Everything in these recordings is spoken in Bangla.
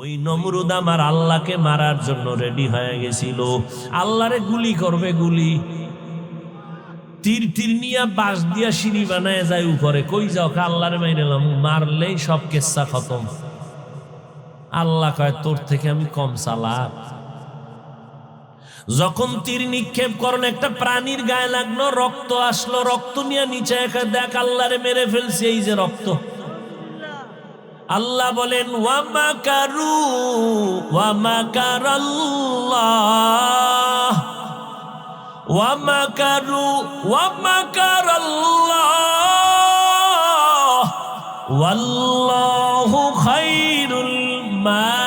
ওই নমরুদ আমার আল্লাহকে মারার জন্য রেডি হয়ে গেছিল। আল্লাহরে গুলি করবে, গুলি তীর তীর নিয়ে বাঁশ দিয়া সিঁড়ি বানায় যায় উপরে। কই যাও? আল্লাহরে মাইরালাম, মারলেই সব কেচ্ছা খতম। আল্লাহ কয় তোর থেকে আমি কম চালাক। যখন তীর নিক্ষেপ করেন একটা প্রাণীর গায়ে লাগলো, রক্ত আসলো, রক্ত নিয়ে নিচে দেখ আল্লাহরে মেরে ফেলছে, এই যে রক্ত। আল্লাহ বলেন ওয়া মাকারু ওয়া মাকারাল্লাহ ওয়া মাকারু ওয়া মাকারাল্লাহ ওয়াল্লাহু খায়রুল মাকিরিন।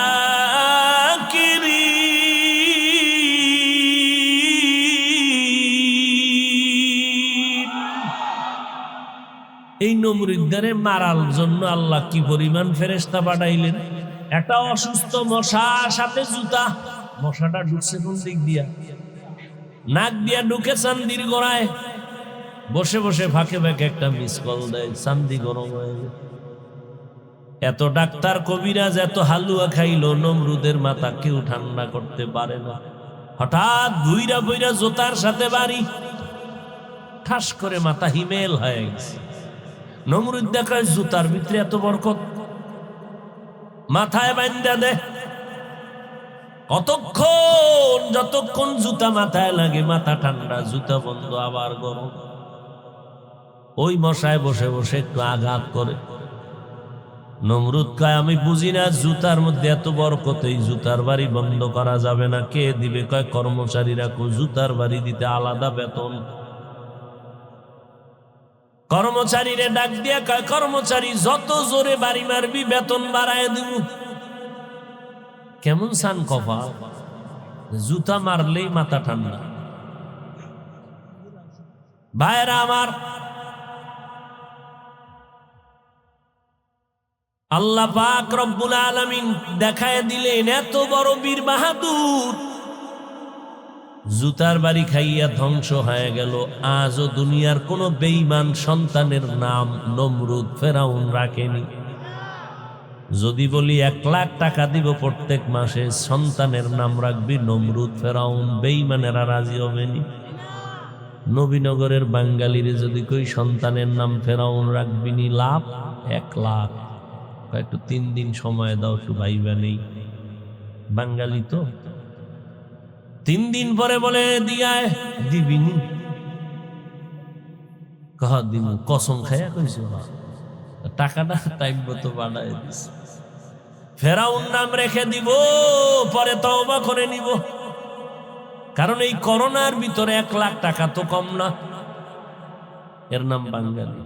এই নমরুদ্দারে মারার জন্য আল্লাহ কি পরিমাণ ফেরেশতা পাঠাইলেন। একটা অসুস্থ মশা, সাথে জুতা। মশাটা ঢুকছে কোন দিক দিয়া? নাক দিয়া ঢুকে চান্দির গোড়ায়। বসে বসে ফাঁকে ফাঁকে একটা মিস কল দেয়, চান্দি গরম হয়ে যায়। এত ডাক্তার কবিরাজ এত হালুয়া খাইলো, নমরুদের মাথা কেউ ঠান্ডা করতে পারে না। হঠাৎ ভুইরা ভুইরা জোতার সাথে বাড়ি, ঠাস করে মাথা হিমেল হয়ে গেছে। নমরুদ দেখায় জুতার ভিতরে এত বরকত, মাথায় বান্ধা দে। কতক্ষণ? যতক্ষণ জুতা মাথায় লাগে মাথা ঠান্ডা, জুতা বন্ধ, আবার গরম। ওই মশায় বসে বসে একটু আঘাত করে। নমরুদ কয় আমি বুঝি না জুতার মধ্যে এত বরকত, এই জুতার বাড়ি বন্ধ করা যাবে না। কে দিবে? কয় কর্মচারীরা। জুতার বাড়ি দিতে আলাদা বেতন। কর্মচারীরে ডাক দিয়া কয় কর্মচারী যত জোরে বাড়ি মারবি বেতন বাড়ায় দিব। কেমন সান কফা, জুতা মারলেই মাথা ঠান্ডা। ভাইরা আমার, আল্লাহ পাক রব্বুল আলামিন দেখায় দিলেন এত বড় বীর বাহাদুর, জুতার বাড়ি খাইয়া ধ্বংস হয়ে গেল। আজও দুনিয়ার কোন বেঈমান সন্তানের নাম নমরুদ ফেরাউন রাখেনি। যদি বলি 1 লাখ টাকা দিব প্রত্যেক মাসে, সন্তানের নাম রাখবি নমরুদ ফেরাউন, বেঈমানেরা রাজি হবেনি। নবীনগরের বাঙালিরে যদি কই সন্তানের নাম ফেরাউন রাখবি নি, লাভ 1 লাখ। একটু 3 দিন সময় দাও, একটু ভাইবা নেই। বাঙালি তো 3 দিন পরে বলে দিয়ায় দিবিনি। কহ দিন কসম খাইয়া কইছ, টাকাটা টাইম মতো বাড়ায় দিস। ফেরাউন নাম রেখে দিব, পরে তওবা করে নিব। কারণ এই করোনার ভিতরে 1 লাখ টাকা তো কম না। এর নাম বাঙালি।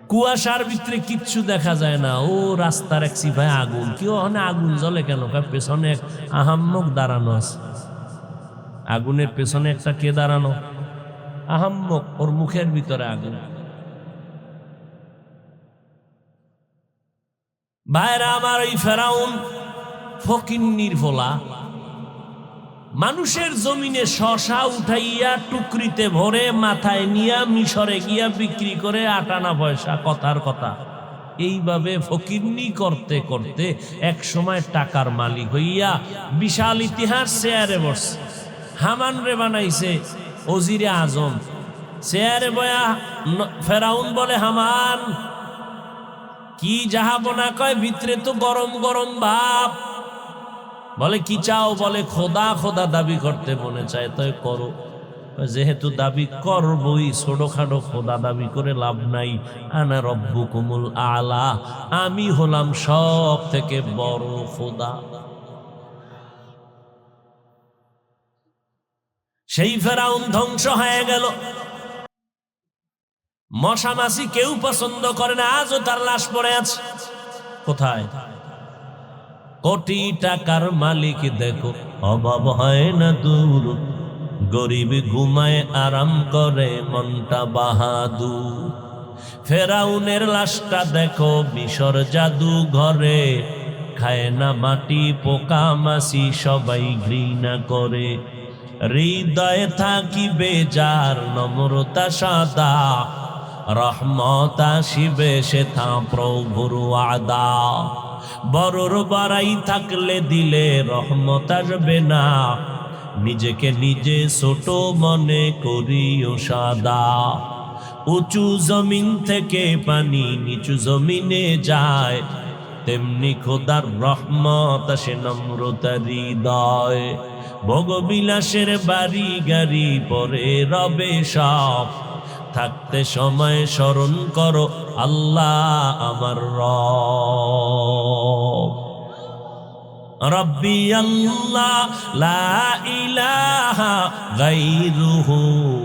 কুয়াশার ভিতরে কিচ্ছু দেখা যায় না। ও রাস্তার এক সিপায় আগুন, কেউ ওখানে আগুন জ্বলে কেন? পেছনে এক আহাম্মক দাঁড়ানো আছে। আগুনের পেছনে একটা কে দাঁড়ানো? আহাম্মক, ওর মুখের ভিতরে আগুন। ভাইরা আমার, ওই ফেরাউন ফকিন্নির ফোলা মানুষের জমিনে শশা উঠাইয়া টুকরিতে ভরে মাথায় নিয়া মিশরে গিয়া বিক্রি করে 8 আনা পয়সা। কথার কথা, এইভাবে ফকিন্নি করতে করতে এক সময় টাকার মালিক হইয়া বিশাল ইতিহাস চেয়ারে বসছে। হামান রে বানাইছে ওজিরে আজম। চেয়ারে বয়া ফেরাউন বলে, হামান কি জাহাবনা? কয় ভিতরে তো গরম গরম ভাব। বলে কি চাও? বলে খোদা খোদা দাবি করতে মনে চায়, তাই করো। যেহেতু দাবি করবই, ছোটখাটো খোদা দাবি করে লাভ নাই। আনা রব্বুকুমুল আলা, আমি হলাম সব থেকে বড় খোদা। সেই ফেরাউন ধ্বংস হয়ে গেল। মশা মাছি কেউ পছন্দ করে না, আজও তার লাশ পড়ে আছে। কোথায়? কোটি টাকার মালিক দেখো, অভাব হয় না দূর। গরিব ঘুমায় আরাম করে, মনটা বাহাদুর। ফেরাউনের লাশটা দেখো মিশর জাদু ঘরে, খায় না মাটি পোকা মাছি, সবাই ঘৃণা করে। হৃদয়ে থাকিবে যার নম্রতা সাদা, রহমত আসিবে সে থা প্রভুর ওয়াদা। বড়র বাড়াই থাকলে দিলে রহমত আসবে না, নিজেকে নিজে ছোট মনে করিও সাদা। উঁচু জমিন থেকে পানি নিচু জমিনে যায়, তেমনি খোদার রহমত আসে নম্রতার হৃদয়। ভোগবিলাসের বাড়ি গাড়ি পরে রবে সব, থাকতে সময় স্মরণ করো আল্লাহ আমার রব। রব্বি আল্লাহ লা ইলাহা গায়রুহু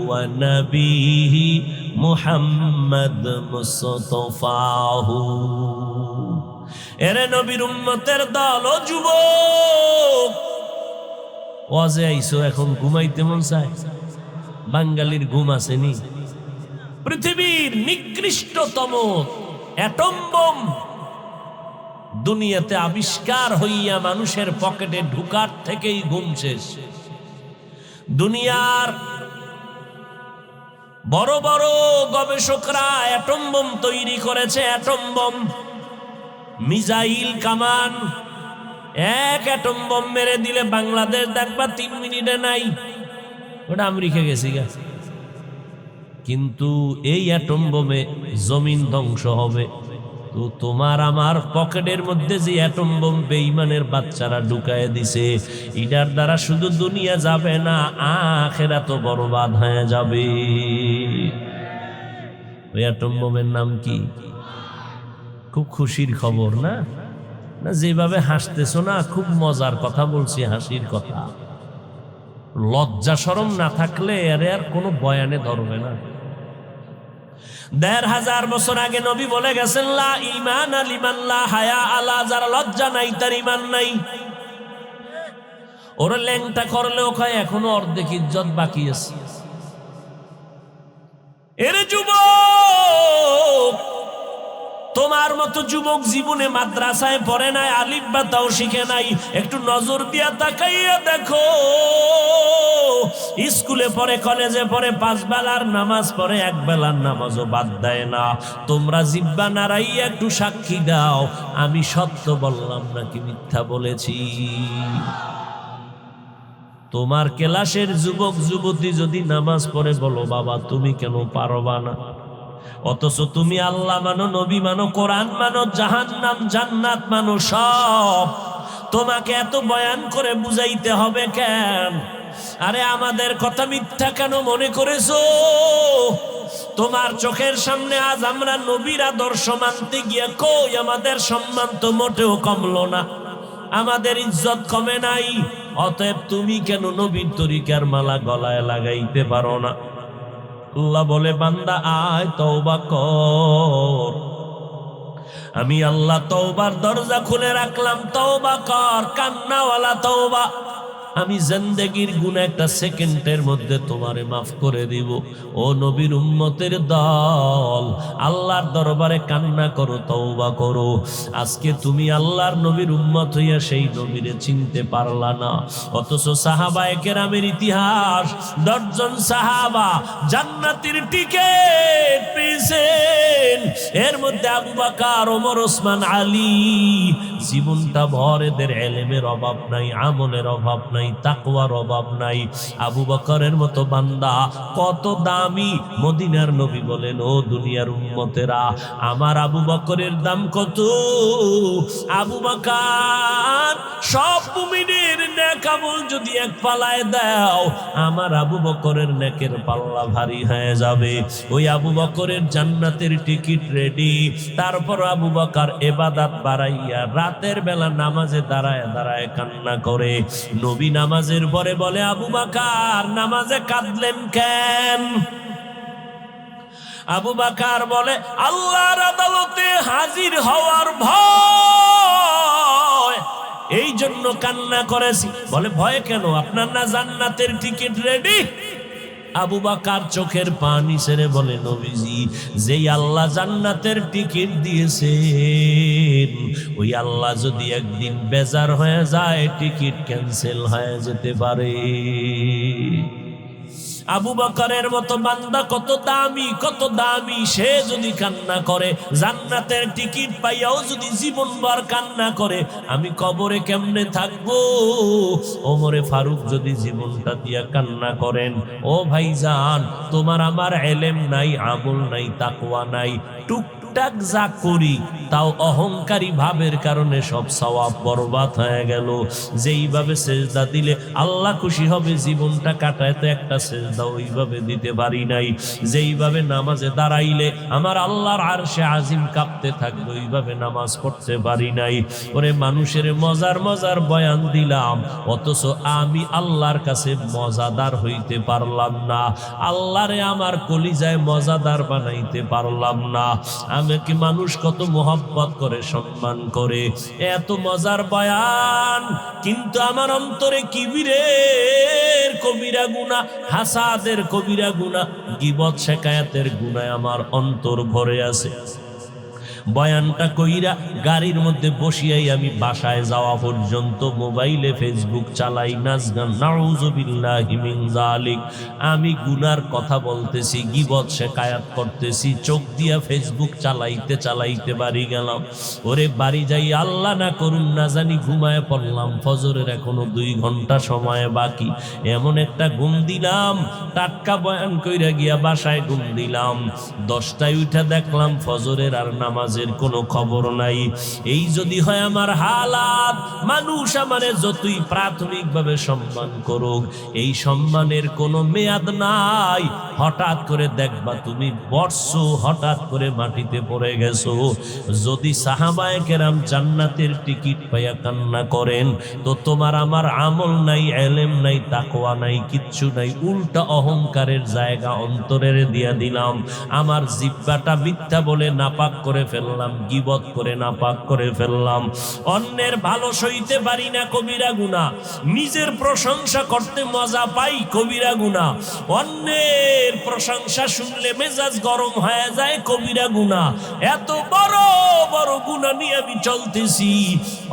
ওয়া নবিহি মুহাম্মদ মুস্তাফাহু। এরে নবীর উম্মতের দল ও যুবক, ওয়াজে আইছো এখন ঘুমাইতে মন চায়? বাঙালির ঘুম আসেনি? পৃথিবীর নিকৃষ্টতম অ্যাটম বোম দুনিয়াতে আবিষ্কার হইয়া মানুষের পকেটে ঢুকার থেকেই ঘুম শেষ। দুনিয়ার বড় বড় গবেষকরা অ্যাটম বোম তৈরি করেছে। অ্যাটম বোম, মিসাইল, কামান। এক অ্যাটম বোম মেরে দিলে বাংলাদেশ দেখবা 3 মিনিটে নাই, ওটা আমেরিকা গেছি গা। কিন্তু এই অ্যাটম বোমে জমিন ধ্বংস হবে। তো তোমার আমার পকেটের মধ্যে যে অ্যাটম বোম বেঈমানের বাচ্চারা ঢুকায় দিছে, এটার দ্বারা শুধু দুনিয়া যাবে না, আখিরাতও বরবাদ হয়ে যাবে। ওই অ্যাটম বোমের নাম কি? খুব খুশির খবর না? না যেভাবে হাসতেছো না, খুব মজার কথা বলছি, হাসির কথা। লজ্জা শরম না থাকলে আর কোনো বয়ানে ধরবে না। ১৫০০ বছর আগে নবী বলে গেছেন, লা ঈমান লিমান লা হায়া আলা, যার লজ্জা নাই তার ঈমান নাই। ওরা ল্যাংটা করলেও কয় এখনো অর্ধেক ইজ্জত বাকি আছে। এরে যুবক, তোমার মতো যুবক জীবনে মাদ্রাসায় পড়ে নাই, আলিফ বা তাও শিখে নাই। একটু নজর দিয়া তাকাইয়া দেখো, স্কুলে পড়ে, কলেজে পড়ে, 5 বেলার নামাজ পড়ে, 1 বেলার নামাজও বাদ দেয় না। তোমরা জিব্বা নাড়াইয়া একটু সাক্ষী দাও, আমি সত্য বললাম নাকি মিথ্যা বলেছি। তোমার ক্লাসের যুবক যুবতী যদি নামাজ পড়ে, বলো বাবা তুমি কেন পারবা না? অথচ তুমি আল্লাহ মানো, নবী মানো, কোরআন মানো, জাহান্নাম জান্নাত মানো, সব তোমাকে এত বয়ান করে বুঝাইতে হবে কেন? আরে আমাদের কথা মিথ্যা কেন মনে করেছো? তোমার চোখের সামনে আজ আমরা নবীর আদর্শ মানতে গিয়ে কই আমাদের সম্মান তো মোটেও কমলো না, আমাদের ইজ্জত কমে নাই। অতএব তুমি কেন নবীর তরিকার মালা গলায় লাগাইতে পারো না? আল্লাহ বলে, বান্দা আয় তওবা কর। আমি আল্লাহ তওবার দরজা খুলে রাখলাম, তওবা কর, কান্নাওয়ালা তওবা। আমি জিন্দেগির গুনাহ একটা সেকেন্ডের মধ্যে তোমারে মাফ করে দিব। ও নবীর উম্মতের দল, আল্লাহর দরবারে কান্না করো, তওবা করো। আজকে তুমি আল্লাহর নবীর উম্মত হইয়া সেই নবীরে চিনতে পারলা না। অথচ সাহাবায়ে কেরামের ইতিহাস, 10 জন সাহাবা জান্নাতের টিকেট পেয়েছেন। এর মধ্যে আবু বকর, ওমর, ওসমান, আলী। জীবনটা ভর এদের ইলমের অভাব নাই, আমলের অভাব নাই, তাকওয়ার অভাব নাই। আবু বকরের মতো বান্দা কত দামি। মদিনার নবী বলেন, ও দুনিয়ার উম্মতেরা, আমার আবু বকরের দাম কত? আবু বকর সব মুমিনের নেক আমল যদি এক পাল্লায় দাও, আমার আবু বকরের নেকের পাল্লা ভারী হয়ে যাবে। ওই আবু বকরের জান্নাতের টিকিট রেডি। তারপর আবু বকর ইবাদত বাড়াইয়া রাতের বেলা নামাজে দাঁড়ায় দাঁড়ায় কান্না করে। নবী নামাজের পরে বলে, আবু বকর নামাজে কাঁদলেন কেন? আবু বকর বলে, আল্লাহর আদালতে হাজির হওয়ার ভয়, এই জন্য কান্না করেছি। বলে, ভয় কেন? আপনার না জান্নাতের টিকিট রেডি? আবু বকর চোখের পানি ছেড়ে বলে, নবীজি, যেই আল্লাহ জান্নাতের টিকিট দিয়েছেন, ওই আল্লাহ যদি একদিন বেজার হয়ে যায়, টিকিট ক্যান্সেল হয়ে যেতে পারে। আবু বকরের মতো বান্দা কত দামি, সে যদি কান্না করে, জান্নাতের টিকিট পাইয়াও যদি জীবনভর কান্না করে, আমি কবরে কেমনে থাকবো? ওমরে ফারুক যদি জীবনটা দিয়া কান্না করেন, ও ভাইজান, তোমার আমার এলেম নাই, আমল নাই, তাকওয়া নাই, টুকটাক যা করি তাও অহংকারী ভাবের কারণে সব সওয়াব বরবাদ হয়ে গেল। যেইভাবে সেজদা দিলে আল্লাহ খুশি হবে, জীবনটা কাটায় তো একটা সেজদা ওইভাবে দিতে পারি নাই। যেইভাবে নামাজে দাঁড়াইলে আমার আল্লাহর আরশে আজিম কাঁপতে থাকবে, ওইভাবে নামাজ পড়তে পারি নাই। ওরে মানুষের মজার বয়ান দিলাম, অথচ আমি আল্লাহর কাছে মজাদার হইতে পারলাম না, আল্লাহরে আমার কলিজায় মজাদার বানাইতে পারলাম না। আমাকে মানুষ কত মোহাব্বত করে, সম্মান করে, এত মজার বয়ান, কিন্তু আমার অন্তরে কিবিরের কবিরা গুনাহ, হাসাদের কবিরা গুনাহ, গীবত শেকায়াতের গুনায় আমার অন্তর ভরে আছে। বয়ানটা কইরা গাড়ির মধ্যে বসিয়াই আমি বাসায় যাওয়া পর্যন্ত মোবাইলে ফেসবুক চালাই, নাচ গান, নাউযুবিল্লাহি মিন যালিক। আমি গুনার কথা বলতেছি, গীবত শিকায়াত করতেছি, চোখ দিয়া ফেসবুক চালাইতে বাড়ি গেলাম। ওরে বাড়ি যাই আল্লাহ না করুন না জানি ঘুমায় পড়লাম, ফজরের এখনো 2 ঘন্টা সময় বাকি। এমন একটা ঘুম দিলাম, টাটকা বয়ান কইরা গিয়া বাসায় ঘুম দিলাম। 10টায় উঠা দেখলাম ফজরের আর নামাজের কোনো খবর নাই। এই যদি হয় আমার হালাত, মানুষ আমারে যতই প্রাথমিকভাবে সম্মান করুক, এই সম্মানের কোনো মেয়াদ নাই। হঠাৎ করে দেখবা তুমি বর্ষো হঠাৎ করে মাটিতে পড়ে গেছো। যদি সাহাবায়ে কেরাম জান্নাতের টিকিট পাইয়া কান্না করেন, তো তোমার আমার আমল নাই, এলেম নাই, তাকওয়া নাই, কিচ্ছু নাই, উল্টা অহংকারের জায়গা অন্তরের দিয়া দিলাম। আমার জিহ্বাটা মিথ্যা বলে নাপাক করে ফেললাম, গীবত করে নাপাক করে ফেললাম। অন্যের ভালো সইতে পারি না, কবিরা গুনাহ। নিজের প্রশংসা করতে মজা পাই, কবিরা গুনাহ। অন্যের প্রশংসা শুনলে মেজাজ গরম হয়ে যায়, কবিরা গুনাহ। এত বড় বড় গুনাহ নিয়ে আমি চলতেছি,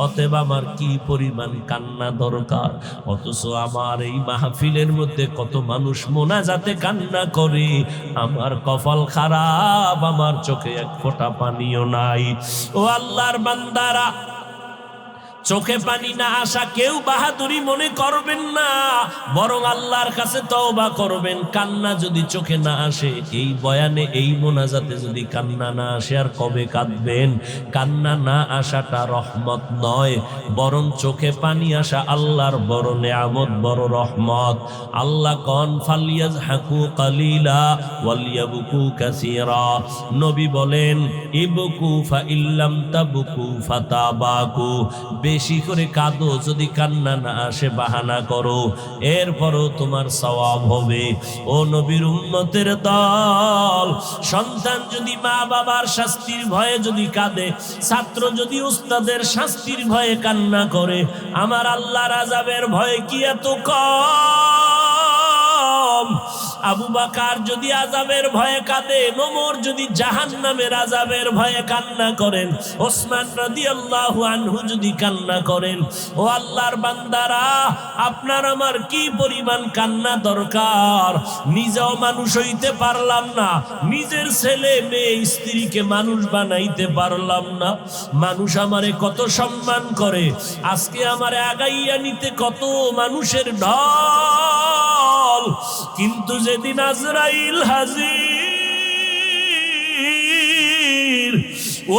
অতএব আমার কি পরিমাণ কান্না দরকার। অথচ আমার এই মাহফিলের মধ্যে কত মানুষ মোনাজাতে কান্না করে, আমার কপাল খারাপ, আমার চোখে এক ফোঁটা পানিও নাই। ও আল্লাহর বান্দারা, চোখে পানি না আসা কেউ বাহাদুরি মনে করবেন না, বরং আল্লাহর কাছে তওবা করবেন। কান্না যদি চোখে না আসে, এই বয়ানে এই মোনাজাতে যদি কান্না না আসে, আর কবে কাঁদবেন? কান্না না আসাটা রহমত নয়, বরং চোখে পানি আসা আল্লাহর বড় নেয়ামত, বড় রহমত। আল্লাহ কন ফালিয়াজহাকু কালিলা ওয়ালিয়াবকু কাসীরা। নবী বলেন ইবকু ফা ইল্লাম তাবকু ফাতাবাকু। বেশি করে কাঁদো, যদি কান্না না আসে বাহানা করো, এরপরও তোমার সওয়াব হবে। ও নবীর উম্মতের দল, সন্তান যদি মা বাবার শাস্তির ভয়ে যদি কাঁদে, ছাত্র যদি উস্তাদের শাস্তির ভয়ে কান্না করে, আমার আল্লাহর আযাবের ভয়ে কি এত কম? আবু বকর যদি আযাবের ভয়ে কাঁদে, ওমর যদি জাহান্নামের আযাবের ভয়ে কান্না করেন, ওসমান রাদিয়াল্লাহু আনহু যদি কান্না করেন, ও আল্লাহর বান্দারা, আপনার আমার কি পরিমাণ কান্না দরকার। নিজেও মানুষ হইতে পারলাম না, নিজের ছেলে মেয়ে স্ত্রীকে মানুষ বানাইতে পারলাম না। মানুষ আমারে কত সম্মান করে, আজকে আমারে আগাইয়া নিতে কত মানুষের ঢল, কিন্তু যেদিন আজরাইল হাজির,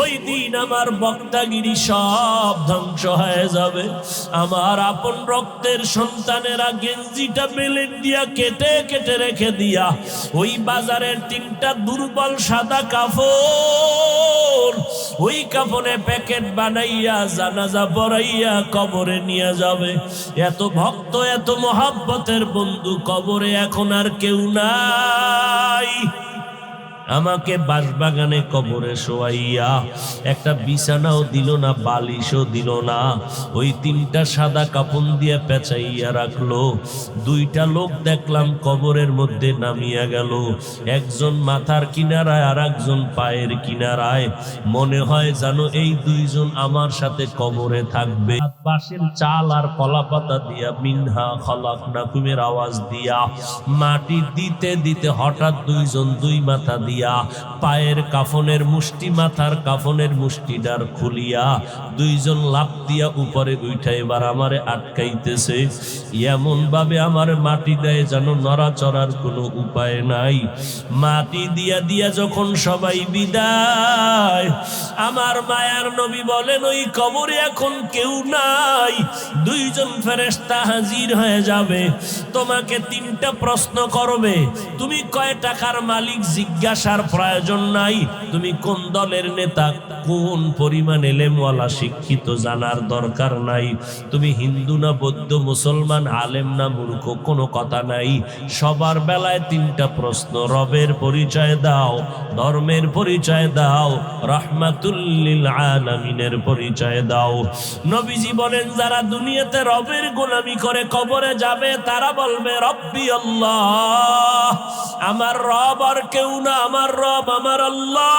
ওই দিন আমার বক্তাগিরি সব ধ্বংস হয়ে যাবে। আমার আপন রক্তের সন্তানেরা গেঞ্জিটা বেলেট দিয়া কেটে কেটে রেখে দিয়া, ওই বাজারের 3টা দুর্বল সাদা কাফন, ওই কাফনে প্যাকেট বানাইয়া জানাজা পড়াইয়া কবরে নিয়ে যাবে। এত ভক্ত, এত মোহাব্বতের বন্ধু কবরে এখন আর কেউ নাই। আমাকে বাঁশবাগানে কবরে শোয়াইয়া একটা বিছানাও দিল না, বালিশও দিল না, ওই 3টা সাদা কাপড় দিয়ে পেঁচাইয়া রাখলো। 2টা লোক দেখলাম কবরের মধ্যে নামিয়া গেল, একজন মাথার কিনারায় আর একজন পায়ের কিনারায়। মনে হয় জানো এই 2 জন আমার সাথে কবরে থাকবে। পাশের চাল আর কলা পাতা দিয়া মিনহা খলাকনাকুমের আওয়াজ দিয়া মাটি দিতে দিতে হঠাৎ 2 জন 2 মাথা দিয়া পায়ের কাফনের মুষ্টি, মাথার কাফনের মুষ্টিটার খুলিয়া 2 জন লাফ দিয়া উপরে উঠা এবার আমারে আটকাইতেছে। এমন ভাবে আমার মাটি দেয় যেন নড়াচড়ার কোনো উপায় নাই। মাটি দিয়া দিয়া যখন সবাই বিদায়, আমার মায়ার নবী বলেন ওই কবরে এখন কেউ নাই, 2 জন ফেরেশতা হাজির হয়ে যাবে, তোমাকে 3টা প্রশ্ন করবে। তুমি কয় টাকার মালিক জিজ্ঞাসার প্রয়োজন নাই, তুমি কোন দলের নেতা, কোন পরিমাণ এলেমওয়ালা শিক্ষিত জানার দরকার নাই, তুমি হিন্দু না বৌদ্ধ, মুসলমান, আলেম না মূর্খ, কোনো কথা নাই। সবার বেলায় 3টা প্রশ্ন, রবের পরিচয় দাও, ধর্মের পরিচয় দাও, রাহমাতুল লিল আলামিনের পরিচয় দাও। নবীজি বলেন যারা দুনিয়াতে রবের গোলামি করে কবরে যাবে তারা বলবে রব্বি আল্লাহ, আমার রব আর কেউ না, আমার রব আমার আল্লাহ।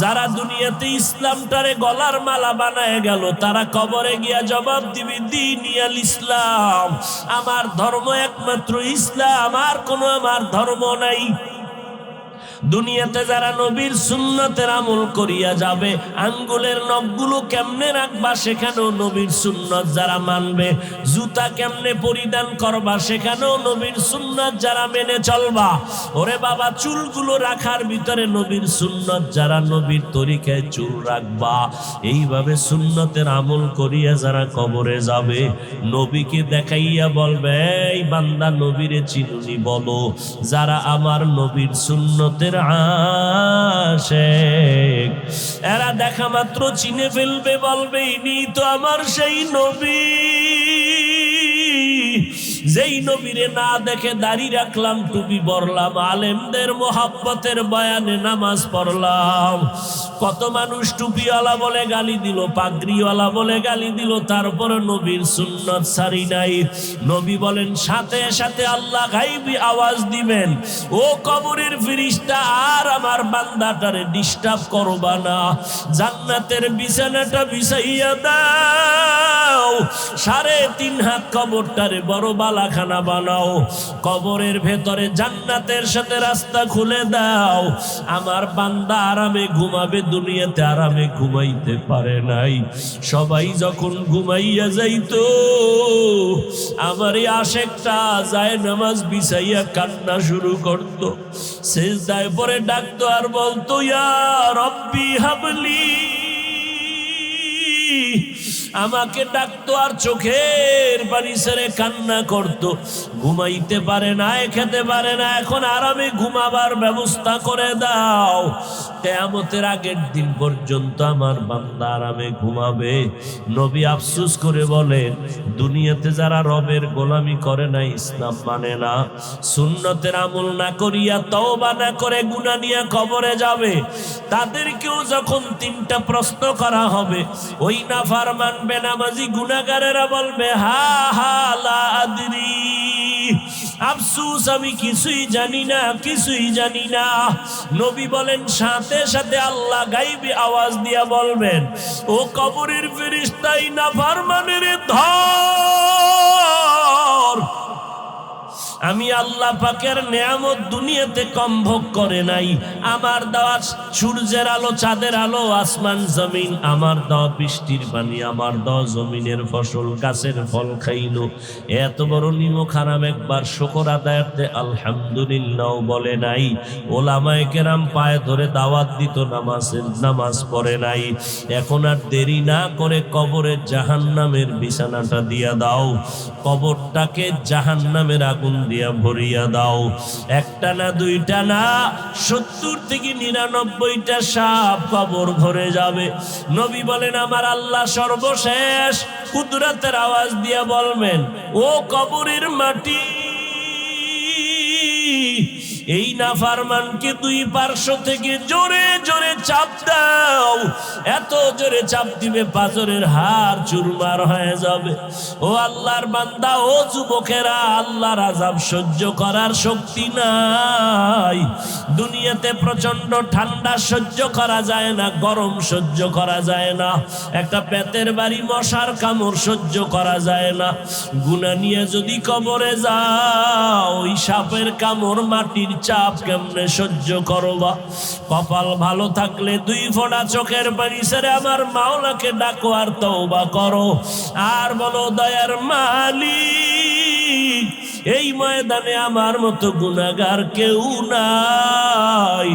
যারা দুনিয়াতে ইসলামটারে গলার মালা বানায় গেল তারা কবরে গিয়া জবাব দিবে দীনিয়াল ইসলাম, আমার ধর্ম একমাত্র ইসলাম, আর কোনো আমার ধর্ম নাই। দুনিয়াতে যারা নবীর সুন্নতের আমল করিয়া যাবে, আঙ্গুলের নখগুলো কেমনে রাখবা সেখানেও নবীর সুন্নত যারা মানবে, জুতা কেমনে পরিধান করবা সেখানেও নবীর সুন্নত যারা মেনে চলবা, ওরে বাবা চুলগুলো রাখার ভিতরে নবীর সুন্নত যারা, নবীর তরিকায় চুল রাখবা, এইভাবে সুন্নতের আমল করিয়া যারা কবরে যাবে, নবীকে দেখাইয়া বলবে এই বান্দা নবীরে চিনুনি বলো। যারা আমার নবীর সুন্নতের আশেক এরা দেখা মাত্র চিনে ফেলবে, বলবে ইনি তো আমার সেই নবী যেই নবীরে না দেখে দাড়ি রাখলাম, টুপি পরলাম, আলেমদের মোহাব্বতের বয়ানে নামাজ পড়লাম। কত মানুষ টুপিওয়ালা বলে গালি দিল, পাগড়িওয়ালা বলে গালি দিল, তারপরে নবীর সুন্নত ছাড়ি নাই। নবী বলেন সাথে সাথে আল্লাহ গাইবি আওয়াজ দিবেন, ও কবরের ফেরেশতা আর আমার বান্দাটারে ডিস্টার্ব করবা না, জান্নাতের বিছানাটা বিছাইয়া দাও, 3.5 হাত কবরটারে বড় বালাখানা বানাও, কবরের ভেতরে জান্নাতের সাথে রাস্তা খুলে দাও, আমার বান্দা আরামে ঘুমাবে। দুনিয়াতে আরামে ঘুমাইতে পারে নাই, সবাই যখন ঘুমাইয়া যাইতো আমার এই আশেকটা যায় নামাজ বিছাইয়া কান্না শুরু করতো, সিজদায় পরে ডাকতো আর বলতো ইয়া রব্বি হাবলি, আমাকে ডাকতো আর চোখের পানি ছেড়ে কান্না করতো। ঘুমাইতে পারে না, খেতে পারে না, এখন আরামে ঘুমাবার ব্যবস্থা করে দাও, কিয়ামতের আগের দিন পর্যন্ত আমার বান্দা আরামে ঘুমাবে। নবী আফসোস করে বলেন দুনিয়াতে যারা রবের গোলামি করে না, ইসলাম মানে না, সুন্নতের আমল না করিয়া তওবা না করে গুনাহ নিয়ে কবরে যাবে, তাদেরকেও যখন 3টা প্রশ্ন করা হবে, ওই নাফরমান বেনামাজি গুনাহগারেরা বলবে হা হা লা আদরি, আফসোস আমি কিছুই জানি না, কিছুই জানি না। নবী বলেন সাথে সাথে আল্লাহ গাইবি আওয়াজ দিয়া বলবেন, ও কবরের ফেরেশতাই নাফরমানের ধর, আমি আল্লাহ পাকের নেয়ামত দুনিয়াতে কম ভোগ করে নাই, আমার দেওয়া সূর্যের আলো, চাঁদের আলো, আসমান জমিন, আমার দেওয়া বৃষ্টির পানি, আমার দেওয়া জমিনের ফসল, গাছের ফল খাইলো, এত বড় নিমক হারাম একবার শুকর আদায়ার্থে আলহামদুলিল্লাহ বলে নাই। ওলামায়ে কেরাম পায়ে ধরে দাওয়াত দিত, নামাজ পড়ে নাই। এখন আর দেরি না করে কবরে জাহান্নামের বিছানাটা দিয়া দাও, কবরটাকে জাহান্নামের আগুন দিয়া ভরিয়া দাও, একটা না দুইটা না 70 থেকে 99টা সাপ কবর ভরে যাবে। নবী বলেন আমার আল্লাহ সর্বশেষ কুদরতের আওয়াজ দিয়া বলবেন, ও কবরের মাটি, এই নাফরমানকে দুই পার্শ্ব থেকে জোরে জোরে চাপ দাও, এত জোরে চাপ দিবে পাথরের হাড় চুরমার হয়ে যাবে। ও আল্লাহর বান্দা, ও যুবকেরা, আল্লাহর আযাব সহ্য করার শক্তি নাই। দুনিয়াতে প্রচন্ড ঠান্ডা সহ্য করা যায় না, গরম সহ্য করা যায় না, একটা পেটের বাড়ি মশার কামড় সহ্য করা যায় না। গুনাহ নিয়ে যদি কবরে যাও, ওই সাপের কামড়, মাটির চাপ কেমনে সহ্য করবা? কপাল ভালো থাকলে দুই ফোঁটা চোখের পানি ছেড়ে আমার মাওলাকে ডাকো আর তওবা করো, আর বলো, দয়ার মালিক, এই ময়দানে আমার মতো গুনাহগার কেউ নাই।